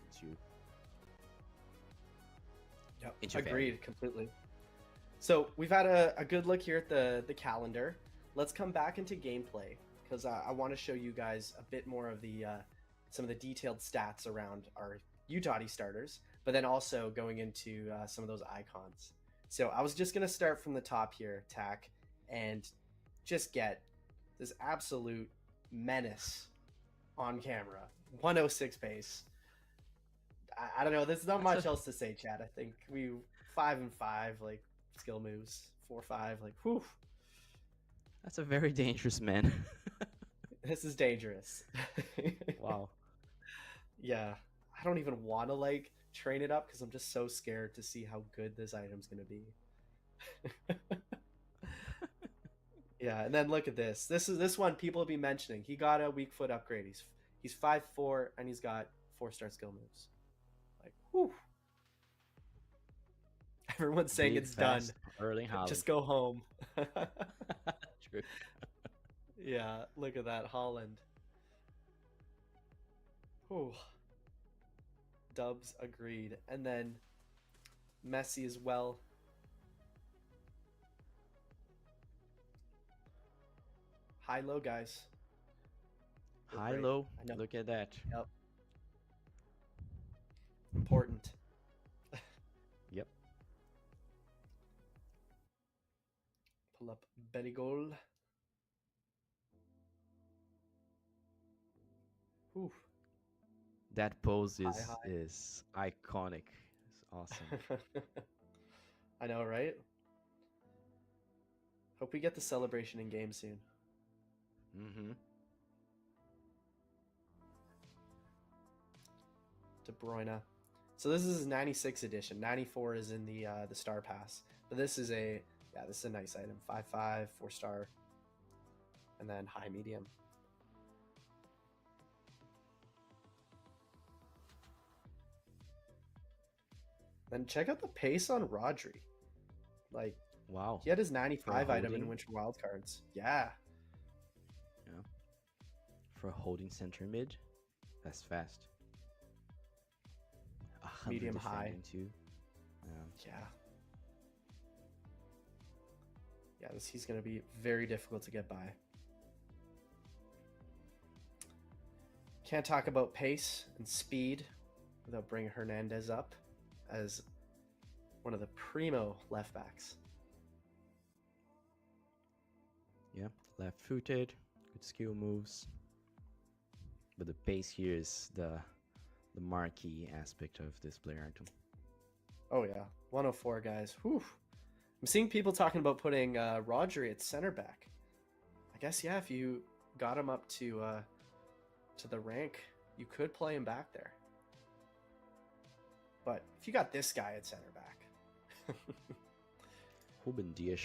Yep, into value. agreed completely. So we've had a good look here at the calendar. Let's come back into gameplay because I want to show you guys a bit more of the some of the detailed stats around our Utah starters, but then also going into some of those icons. So I was just gonna start from the top here, Tack, and just get this absolute menace on camera. 106 pace. I don't know. There's not That's much a else to say, Chad. I think we 5 and 5, like skill moves. 4-5, like whew. that's a very dangerous man. This is dangerous. Wow. Yeah, I don't even want to like train it up because I'm just so scared to see how good this item's gonna be. Yeah, and then look at this. This one people will be mentioning. He got a weak foot upgrade. He's 5'4" and he's got 4-star skill moves. Like, whew. Everyone's saying Big, it's done. fast, Erling Haaland. Just go home. True. Yeah, look at that Holland. Whew. Dubs agreed. And then Messi as well. High low guys. We're High great. low. I know. Look at that. Yep. Important. Yep. Pull up Betty Goal. Whew. That pose High. is iconic. It's awesome. I know, right? Hope we get the celebration in game soon. Mm-hmm. De Bruyne. So this is his 96 edition. 94 is in the Star Pass. But this is a nice item. 5/5, 4-star, and then high medium. Then check out the pace on Rodri. Like Wow. he had his For 95 item in holding, Winter Wildcards. Yeah. yeah. For holding center mid, that's fast. 100 Medium high. defending too. Yeah. Yeah, he's going to be very difficult to get by. Can't talk about pace and speed without bringing Hernandez up as one of the primo left backs. Yeah, left-footed, good skill moves. But the pace here is the marquee aspect of this player item. Oh yeah, 104 guys. Whew. I'm seeing people talking about putting Rodri at center back. I guess yeah, if you got him up to the rank, you could play him back there. But if you got this guy at center back, Ruben Dias.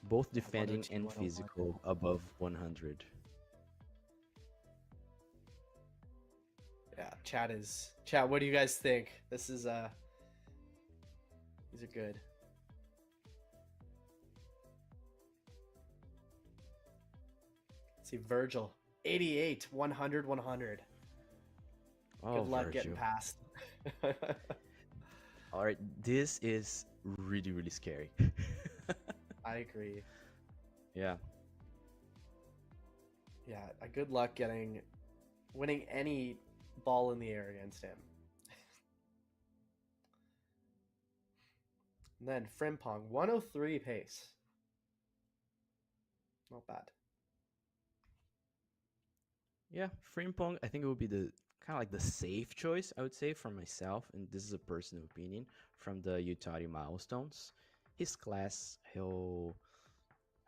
Both defending 102, and 101. physical above 100. Yeah, chat. What do you guys think? This is these are good. Let's see, Virgil, 88, 100, 100. Oh, Good luck Virgil. getting past. All right, this is really, really scary. I agree. Yeah. Yeah, a good luck winning any ball in the air against him. And then Frimpong, 103 pace. Not bad. Yeah, Frimpong, I think it would be the kind of like the safe choice, I would say, for myself, and this is a personal opinion from the TOTY milestones. His class, he'll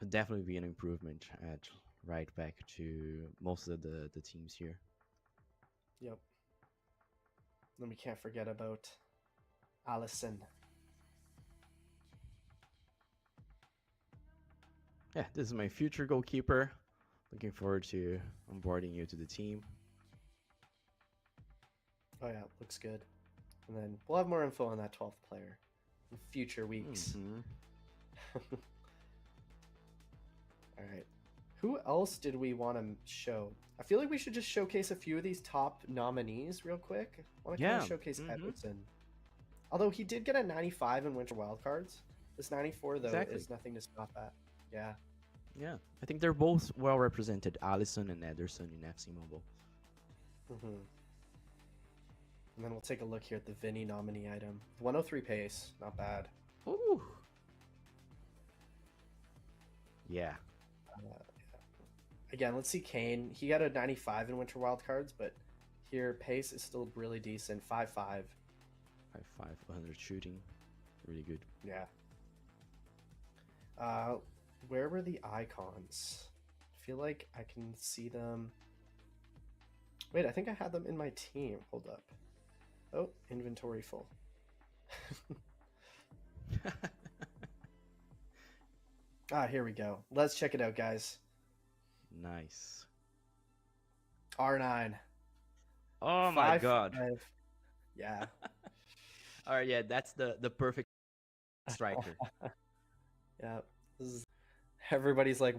definitely be an improvement at right back to most of the teams here. Yep. Then we can't forget about Allison. Yeah, this is my future goalkeeper. Looking forward to onboarding you to the team. Oh yeah, looks good. And then we'll have more info on that 12th player in future weeks. Mm-hmm. All right. Who else did we want to show? I feel like we should just showcase a few of these top nominees real quick. I want to kind of showcase Edwardson. Although he did get a 95 in Winter Wildcards. This 94, though, is nothing to stop at. Yeah. Yeah. I think they're both well represented, Allison and Ederson in FC Mobile. Mm-hmm. And then we'll take a look here at the Vinny nominee item. 103 pace. Not bad. Ooh. Yeah. Again, let's see Kane. He got a 95 in Winter Wildcards, but here pace is still really decent. 5'5". 5'5", 100 shooting. Really good. Yeah. Where were the icons? I feel like I can see them. Wait, I think I had them in my team. Hold up. Oh, inventory full. Here we go. Let's check it out, guys. Nice. R9. Oh my god. 5'5". Yeah. All right, yeah, that's the perfect striker. Yeah. Everybody's like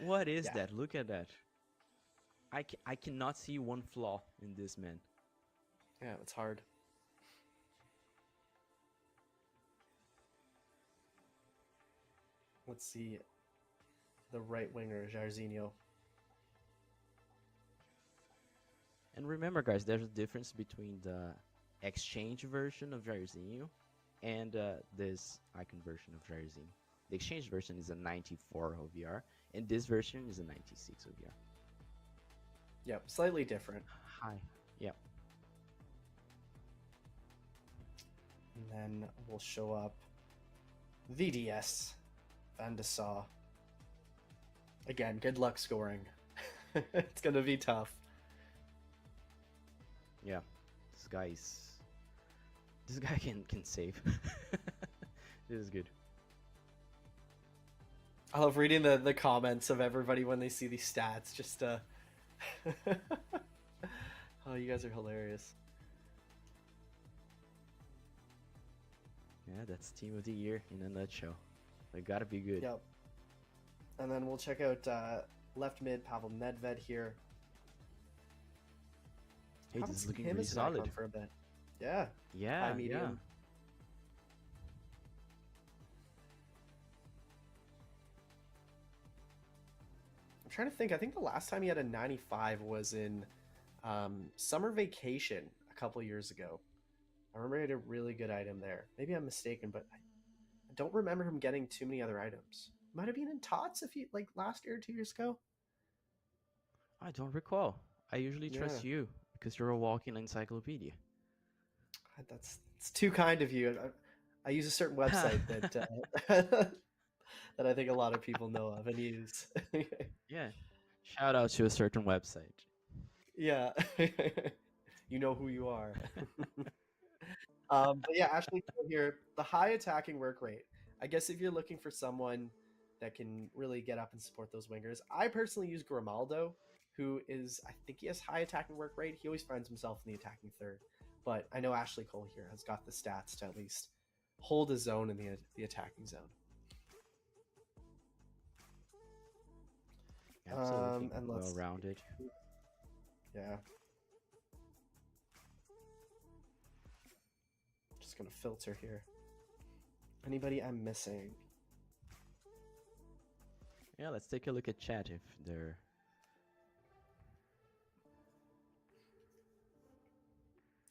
what is that? Look at that. I cannot see one flaw in this man. Yeah, it's hard. Let's see the right winger, Jairzinho. And remember, guys, there's a difference between the exchange version of Jairzinho and this icon version of Jairzinho. The exchange version is a 94 OVR, and this version is a 96 OVR. Yep, slightly different. Hi. Yep. And then we'll show up VDS, Van de Sar. Again, good luck scoring. It's going to be tough. Yeah. This guy can save. This is good. I love reading the comments of everybody when they see these stats. Just oh, you guys are hilarious. Yeah, that's Team of the Year in a nutshell. They gotta be good. Yep. And then we'll check out left mid Pavel Nedved here. Hey, this is looking really solid for a bit. Yeah. Yeah. High medium. Yeah. I'm trying to think. I think the last time he had a 95 was in Summer Vacation a couple years ago. I remember he had a really good item there. Maybe I'm mistaken, but I don't remember him getting too many other items. Might have been in Tots if he like last year, 2 years ago. I don't recall. I usually Yeah, trust you because you're a walking encyclopedia. that's it's too kind of you. I use a certain website that that I think a lot of people know of and use. Yeah. Shout out to a certain website. Yeah, you know who you are. But yeah, Ashley here, the high attacking work rate. I guess if you're looking for someone that can really get up and support those wingers, I personally use Grimaldo, who is, I think he has high attacking work rate. He always finds himself in the attacking third, but I know Ashley Cole here has got the stats to at least hold his zone in the attacking zone. Absolutely. And Well let's rounded. see. Yeah, just gonna filter here. Anybody I'm missing? Yeah, let's take a look at chat if they're.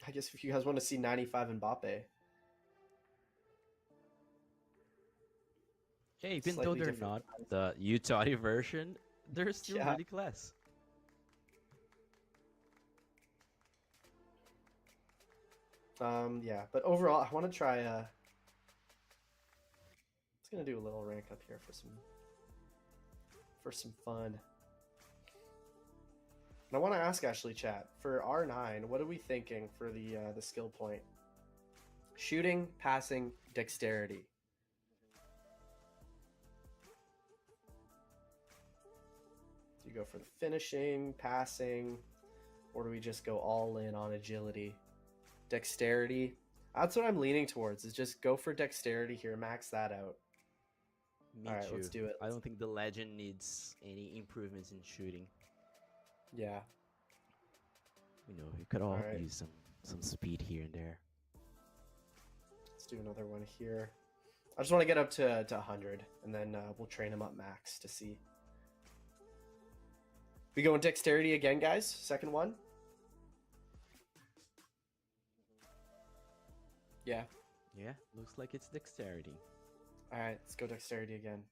I guess if you guys want to see 95 Mbappe, Yeah, even though slightly they're different. not the TOTY version, they're still Yeah. really class. Yeah, but overall, I want to try. It's gonna do a little rank up here for some fun. And I want to ask Ashley, chat for R9. What are we thinking for the skill point? Shooting, passing, dexterity. Do you go for the finishing, passing, or do we just go all in on agility? Dexterity. That's what I'm leaning towards. Is just go for dexterity here, max that out. Me All right, too. let's do it. I don't think the legend needs any improvements in shooting. Yeah. You know, you could all right. use some speed here and there. Let's do another one here. I just want to get up to 100, and then we'll train him up max to see. We going dexterity again, guys? Second one? Yeah. Yeah, looks like it's dexterity. All right, let's go dexterity again.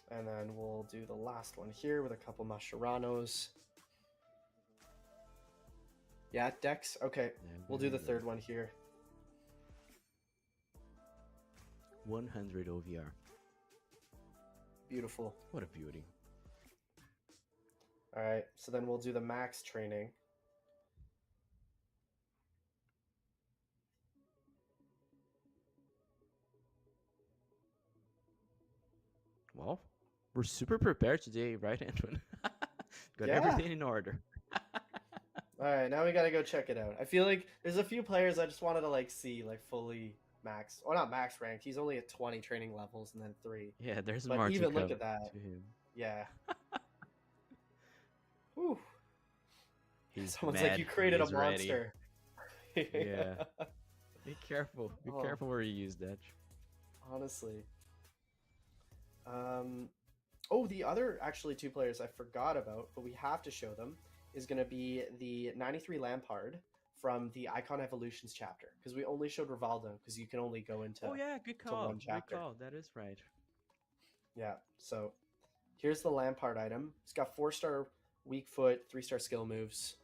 And then we'll do the last one here with a couple Masheranos. Yeah, dex? Okay, Yeah, we'll do the very third good. one here. 100 OVR. Beautiful. What a beauty. All right, so then we'll do the max training. Well, we're super prepared today, right, Antoine? Got Yeah. everything in order. All right, now we gotta go check it out. I feel like there's a few players I just wanted to like see like fully max, or not max ranked. He's only at 20 training levels and then 3. Yeah, there's But more to even look come at that. to him. Yeah. Whew. He's Someone's mad. like, you created He a is ready. monster. Yeah. Be careful. Be Oh. careful where you use that. Honestly. Oh, the other actually 2 players I forgot about, but we have to show them, is going to be the 93 Lampard from the Icon Evolutions chapter, because we only showed Rivaldo because you can only go into Oh yeah, good call. one chapter. Good call. That is right. Yeah, so here's the Lampard item. It's got 4-star weak foot, 3-star skill moves.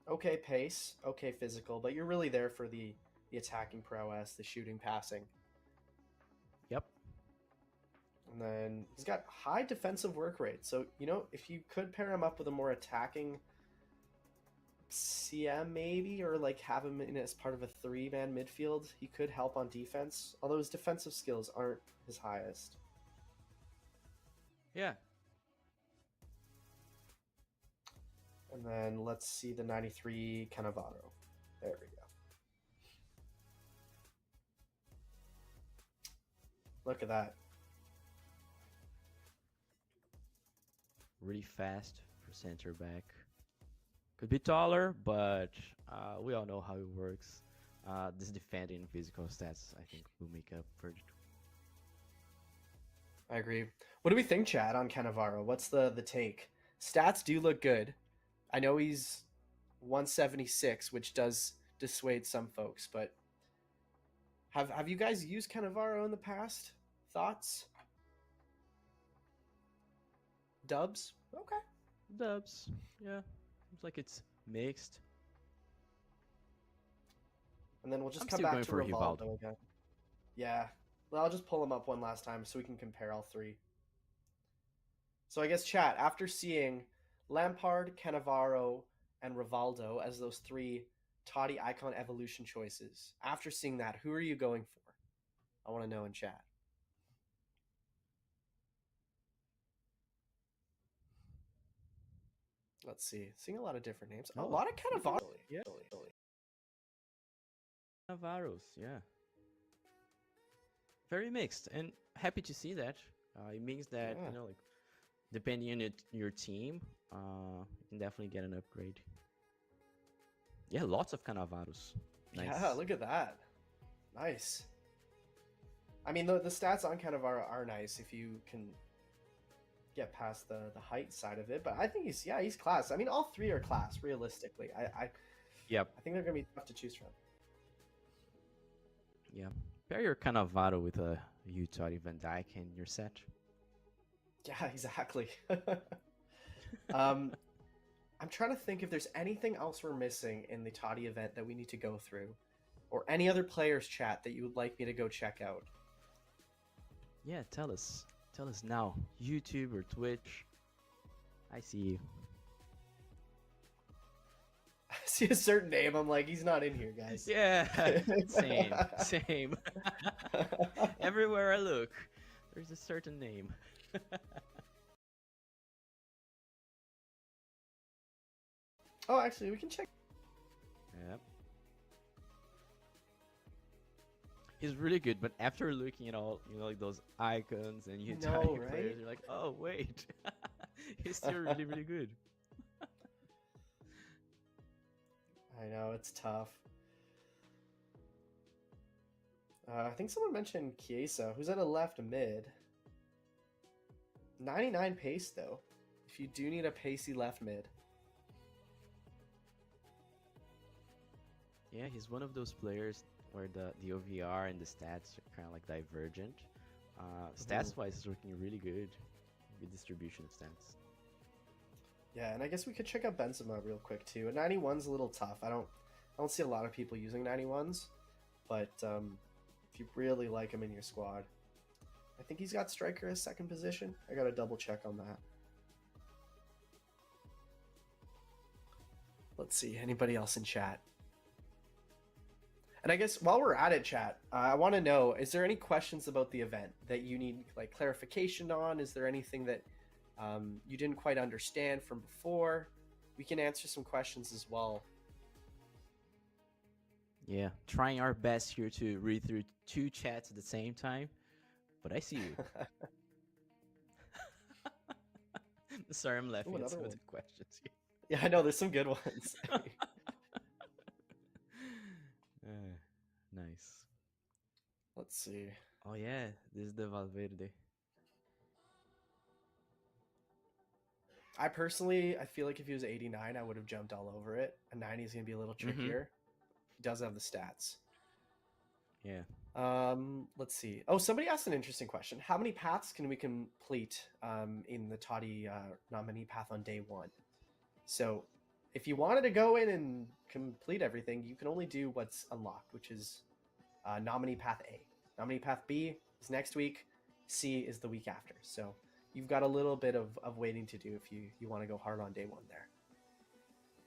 Okay pace, okay physical, but you're really there for the attacking prowess, the shooting, passing. Yep. And then he's got high defensive work rate. So, you know, if you could pair him up with a more attacking CM maybe, or like have him in as part of a 3-man midfield, he could help on defense. Although his defensive skills aren't his highest. Yeah. And then let's see the 93 Cannavaro. There we go. Look at that. Really fast for center back. Could be taller, but we all know how it works. This defending physical stats, I think, will make up for it. I agree. What do we think, Chad, on Cannavaro? What's the take? Stats do look good. I know he's 176, which does dissuade some folks, but Have you guys used Cannavaro in the past? Thoughts? Dubs? Okay. Dubs. Yeah. Seems like it's mixed. And then we'll just I'm come still back going to for Rivaldo. Rivaldo again. Yeah. Well, I'll just pull them up one last time so we can compare all three. So I guess chat, after seeing Lampard, Cannavaro, and Rivaldo as those three Toddy icon evolution choices, after seeing that, who are you going for? I want to know in chat. Let's see. Seeing a lot of different names. A Oh, lot of Cannavaro. Yeah. Navarros. Yeah. Very mixed, and happy to see that. It means that Yeah. like depending on your team, you can definitely get an upgrade. Yeah, lots of Cannavaros. Nice. Yeah, look at that. Nice. I mean, the stats on Cannavaro are nice if you can get past the height side of it, but I think he's class. I mean, all three are class realistically. Yep. I think they're gonna be tough to choose from. Yeah. Pair your Cannavaro with a TOTY Van Dyke and you're set. Yeah, exactly. I'm trying to think if there's anything else we're missing in the Toddy event that we need to go through, or any other players chat that you would like me to go check out. Yeah, tell us. Tell us now. YouTube or Twitch. I see you. I see a certain name, I'm like, he's not in here, guys. Yeah, same. Everywhere I look, there's a certain name. Oh, actually, we can check. Yep. He's really good, but after looking at all, like those icons and know, TOTY right? players, you're like, oh wait, he's still really, really good. I know, it's tough. I think someone mentioned Chiesa, who's at a left mid. 99 pace, though. If you do need a pacey left mid. Yeah, he's one of those players where the OVR and the stats are kind of like divergent. Stats-wise, he's looking really good. Good distribution of stats. Yeah, and I guess we could check out Benzema real quick too. A 91's a little tough. I don't see a lot of people using 91s, but if you really like him in your squad, I think he's got striker as second position. I gotta double check on that. Let's see, anybody else in chat? And I guess while we're at it, chat, I want to know, is there any questions about the event that you need like clarification on? Is there anything that you didn't quite understand from before? We can answer some questions as well. Yeah, trying our best here to read through 2 chats at the same time, but I see you. Sorry, I'm laughing at some of the questions here. Yeah, I know, there's some good ones. Nice. Let's see. Oh yeah, this is the Valverde. I feel like if he was 89, I would have jumped all over it. A 90 is going to be a little trickier. He does have the stats. Yeah. Let's see. Oh, somebody asked an interesting question. How many paths can we complete in the TOTY nominee path on day 1? So if you wanted to go in and complete everything, you can only do what's unlocked, which is nominee path A. Nominee path B is next week. C is the week after. So you've got a little bit of waiting to do if you want to go hard on day 1 there.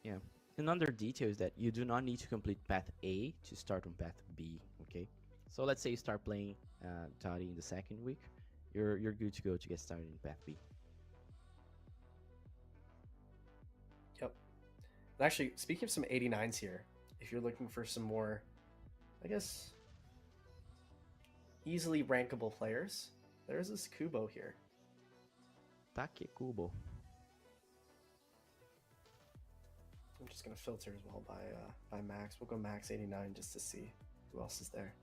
Yeah. Another detail is that you do not need to complete path A to start on path B, okay? So let's say you start playing TOTY in the 2nd week, you're good to go to get started in path B. Yep. And actually, speaking of some 89s here, if you're looking for some more, I guess, easily rankable players, there's this Kubo here. Take Kubo. I'm just gonna filter as well by max. We'll go max 89 just to see who else is there.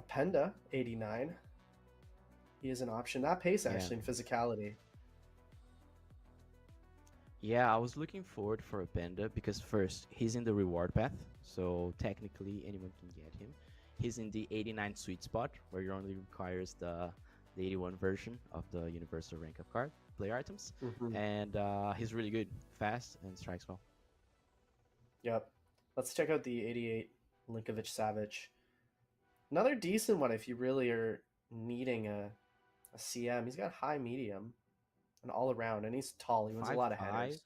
Openda 89. He is an option. That pace actually in physicality. Yeah, I was looking forward for a panda because first, he's in the reward path, so technically anyone can get him. He's in the 89 sweet spot where you only requires the 81 version of the universal rank of card player items, Hmm. and he's really good, fast and strikes well. Yep. Let's check out the 88 Linkovic Savage. Another decent one if you really are needing a CM. He's got high, medium, and all around, and he's tall. He wins a Five lot of five, headers.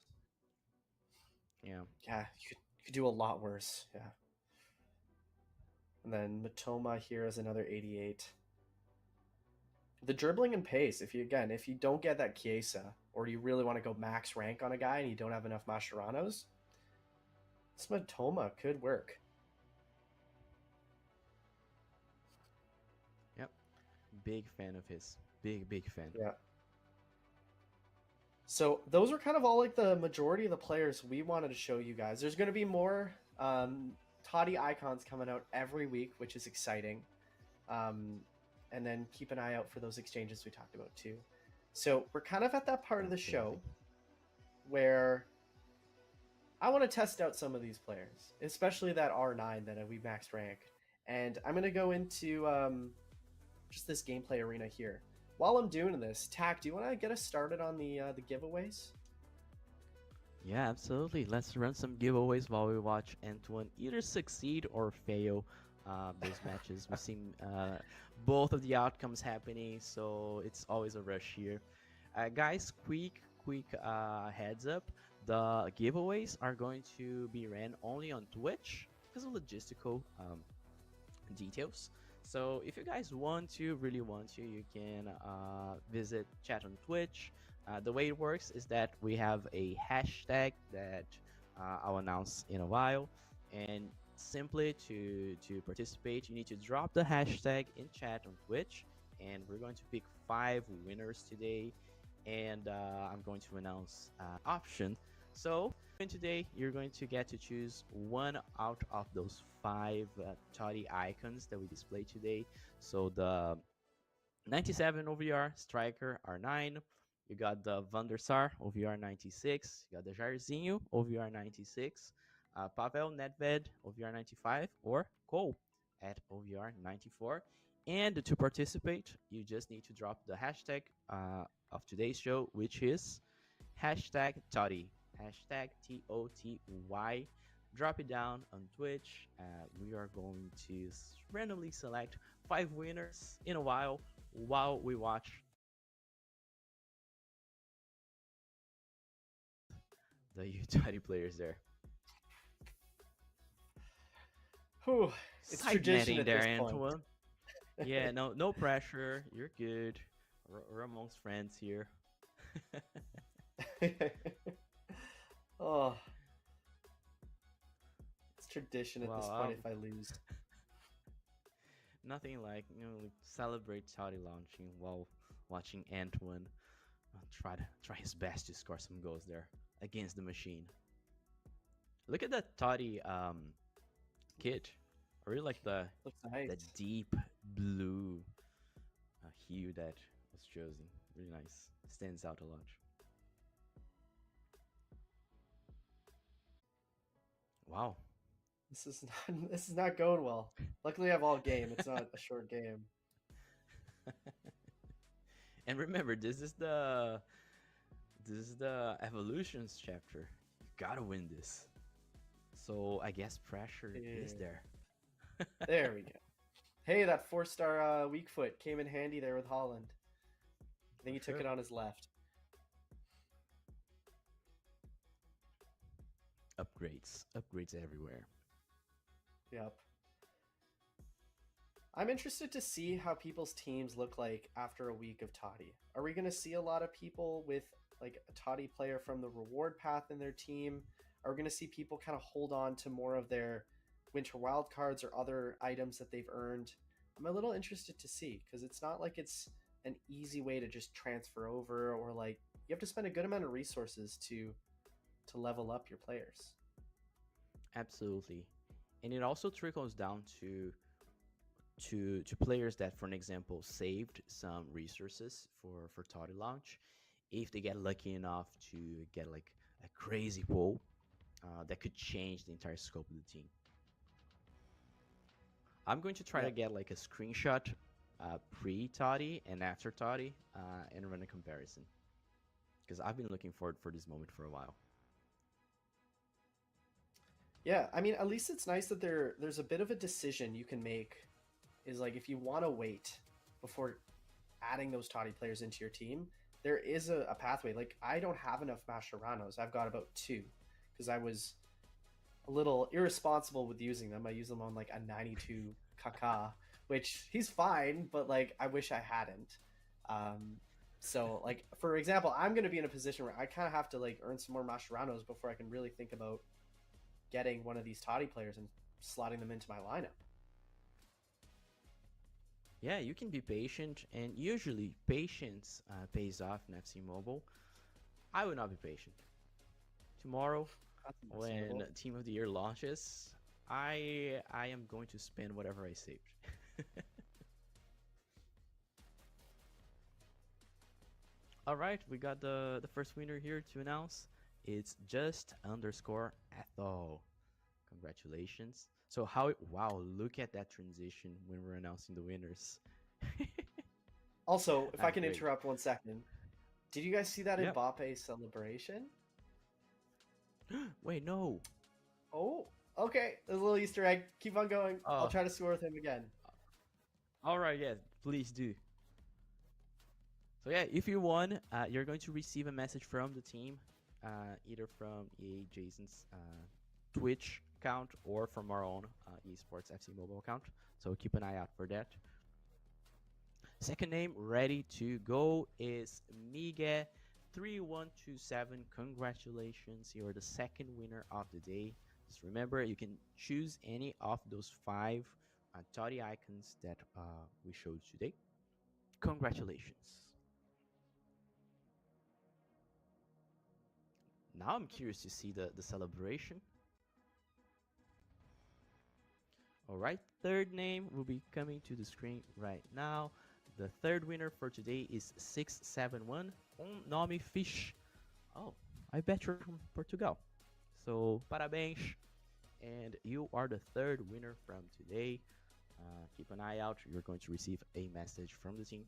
yeah, Yeah, you could do a lot worse. Yeah. And then Matoma here is another 88. The dribbling and pace, if you don't get that Chiesa, or you really want to go max rank on a guy and you don't have enough Masheranos, this Matoma could work. yep. Big fan of his, big fan. Yeah. So those are kind of all like the majority of the players we wanted to show you guys. There's going to be more Toddy icons coming out every week, which is exciting. Um, and then keep an eye out for those exchanges we talked about too. So we're kind of at that part of the show Absolutely. where I want to test out some of these players, especially that R9 that we maxed ranked. And I'm going to go into just this gameplay arena here. While I'm doing this, Tack, do you want to get us started on the giveaways? Yeah, absolutely. Let's run some giveaways while we watch Antoine either succeed or fail those matches. We've seen both of the outcomes happening, so it's always a rush here. Guys, quick heads up. The giveaways are going to be ran only on Twitch because of logistical details. So if you guys want to, really want to, you can visit chat on Twitch. The way it works is that we have a hashtag that I'll announce in a while, and simply to participate, you need to drop the hashtag in chat on Twitch, and we're going to pick 5 winners today, and I'm going to announce option. So today you're going to get to choose one out of those 5 TOTY icons that we display today. So the 97 OVR striker R9, you got the Van der Sar OVR 96, you got the Jairzinho OVR 96, Pavel Nedved OVR 95, or Cole at OVR 94. And to participate, you just need to drop the hashtag of today's show, which is hashtag TOTY, hashtag TOTY. Drop it down on Twitch. We are going to randomly select 5 winners in a while we watch the U20 players there. Whew, it's Side tradition netting at there, this point. Antoine. Yeah, no pressure. You're good. We're amongst friends here. Oh, it's tradition at this Well, point if I lose. nothing like like celebrate Saudi launching while watching Antoine try his best to score some goals there against the machine. Look at that Toddy kit. I really like Looks the nice. deep blue hue that was chosen. Really nice. Stands out a lot. Wow. This is not going well. Luckily, I have all game. It's not a short game. And remember, this is the evolutions chapter. You gotta win this. So I guess pressure is Yeah. there. There we go. Hey, that 4-star weak foot came in handy there with Holland. I think For he took sure. it on his left. Upgrades everywhere. Yep. I'm interested to see how people's teams look like after a week of Toddy. Are we going to see a lot of people with like a Toddy player from the reward path in their team? Are we going to see people kind of hold on to more of their winter wild cards or other items that they've earned? I'm a little interested to see because it's not like it's an easy way to just transfer over, or like you have to spend a good amount of resources to level up your players. Absolutely. And it also trickles down to players that, for an example, saved some resources for Toddy launch. If they get lucky enough to get like a crazy poll that could change the entire scope of the team. I'm going to try to Yep. get like a screenshot pre-TOTY and after TOTY and run a comparison because I've been looking forward for this moment for a while. Yeah, I mean, at least it's nice that there's a bit of a decision you can make. Is like if you want to wait before adding those toddy players into your team, there is a pathway. Like I don't have enough Mascherano's. I've got about 2 because I was a little irresponsible with using them. I use them on like a 92 Kaka, which he's fine, but like I wish I hadn't. Um, so like for example, I'm going to be in a position where I kind of have to like earn some more Mascherano's before I can really think about getting one of these toddy players and slotting them into my lineup. Yeah, you can be patient, and usually patience pays off in FC Mobile. I will not be patient. Tomorrow, when Team of the Year launches, I am going to spend whatever I saved. All right, we got the first winner here to announce. It's just underscore Ethel. Congratulations. So wow, look at that transition when we're announcing the winners. Also, if I can Great. interrupt 1 second, did you guys see that Yep. Mbappe celebration? Wait, no. Oh, okay. There's a little Easter egg. Keep on going. I'll try to score with him again. All right, yeah, please do. So yeah, if you won, you're going to receive a message from the team, either from EA Jason's Twitch account or from our own esports FC Mobile account. So keep an eye out for that. Second name ready to go is Miguel3127. Congratulations, you're the second winner of the day. Just remember, you can choose any of those 5 TOTY icons that we showed today. Congratulations. Now I'm curious to see the celebration. All right, third name will be coming to the screen right now. The third winner for today is 671 Nome Fish. Oh, I bet you're from Portugal. So, parabéns. And you are the third winner from today. Keep an eye out. You're going to receive a message from the team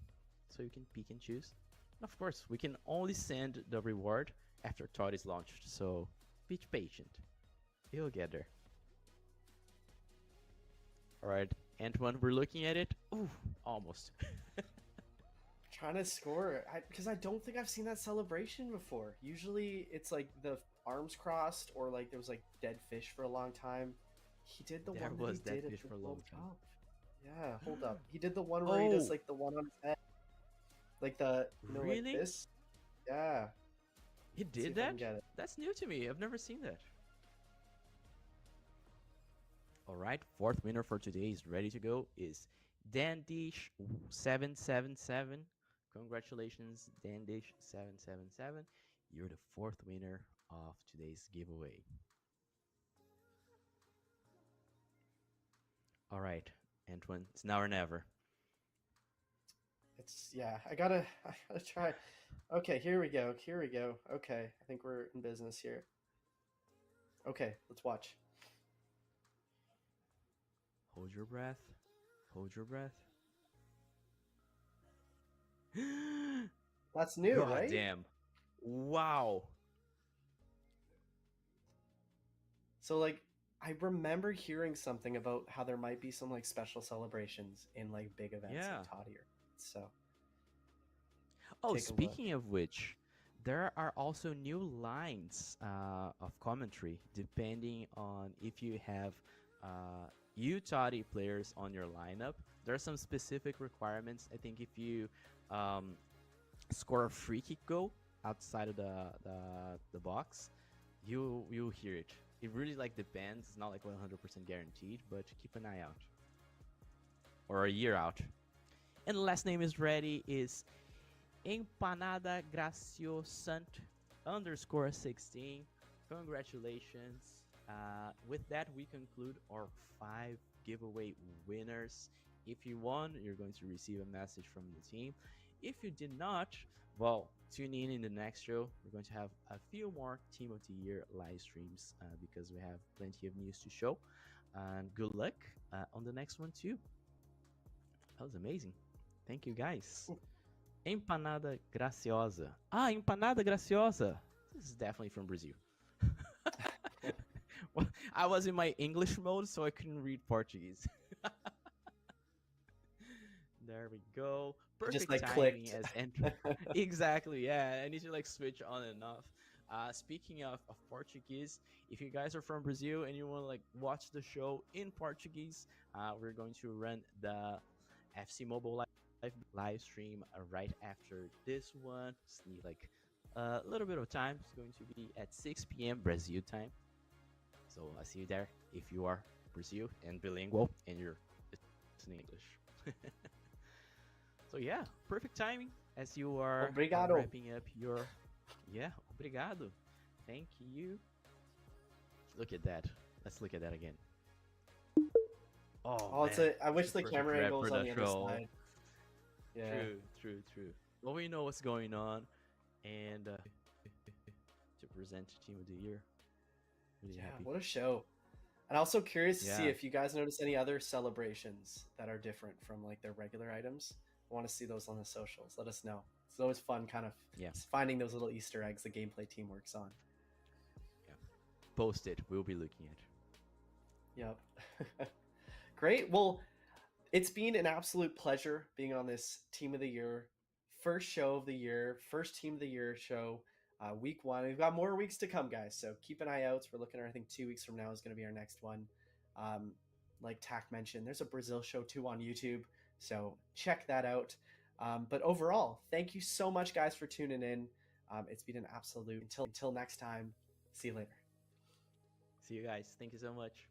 so you can pick and choose. And of course, we can only send the reward after TOTY is launched. So, be patient. You'll get there. All right, Antoine, we're looking at it. Ooh, almost. Trying to score because I don't think I've seen that celebration before. Usually it's like the arms crossed or like there was like dead fish for a long time. He did the There one was that he dead did fish at for a the long World time. Cup. Yeah, hold up. He did the one where he does like the one on his head, like the really? like this. Yeah. He did that? That's new to me. I've never seen that. All right, fourth winner for today is ready to go. Is Dandish777. Congratulations, Dandish777. You're the fourth winner of today's giveaway. All right, Antoine, it's now or never. I gotta try. Okay, here we go. Okay, I think we're in business here. Okay, let's watch. Hold your breath. Hold your breath. That's new, God right? damn. Wow. So like I remember hearing something about how there might be some like special celebrations in like big events like TOTY. So oh, speaking of which, there are also new lines of commentary depending on if you have TOTY players on your lineup. There are some specific requirements. I think if you score a free kick goal outside of the box, you'll hear it. It really like depends. It's not like 100% guaranteed, but keep an eye out. Or a year out. And the last name is ready is Empanada Graciosant _16. Congratulations. With that, we conclude our 5 giveaway winners. If you won, you're going to receive a message from the team. If you did not, well, tune in the next show. We're going to have a few more Team of the Year live streams because we have plenty of news to show. And good luck on the next one too. That was amazing. Thank you, guys. Empanada Graciosa. Ah, Empanada Graciosa. This is definitely from Brazil. Well, I was in my English mode, so I couldn't read Portuguese. There we go. Just Perfect like timing clicked. as enter. Exactly, yeah. I need to like switch on and off. Speaking of Portuguese, if you guys are from Brazil and you want to like watch the show in Portuguese, we're going to run the FC Mobile live stream right after this one. Just need like a little bit of time. It's going to be at 6 p.m. Brazil time. So I see you there if you are Brazil and bilingual and you're listening English. So yeah, perfect timing as you are Obrigado. wrapping up your obrigado. Thank you. Look at that. Let's look at that again. Oh, It's man. I wish It's a the perfect camera wrap angle's for on the the other show. side. Yeah. True. Well, we know what's going on, and to present Team of the Year. Really happy. What a show. And also curious to see Yeah. if you guys notice any other celebrations that are different from like their regular items. I want to see those on the socials. Let us know. It's always fun kind of finding those little Easter eggs the gameplay team works on. Yeah. Post it. We'll be looking at. Yep. Great. Well, it's been an absolute pleasure being on this Team of the Year, first show of the year, first Team of the Year show, week 1. We've got more weeks to come, guys. So keep an eye out. We're looking at, I think 2 weeks from now is going to be our next one. Like Tack mentioned, there's a Brazil show too on YouTube. So check that out. But overall, thank you so much, guys, for tuning in. It's been an absolute until next time. See you later. See you guys. Thank you so much.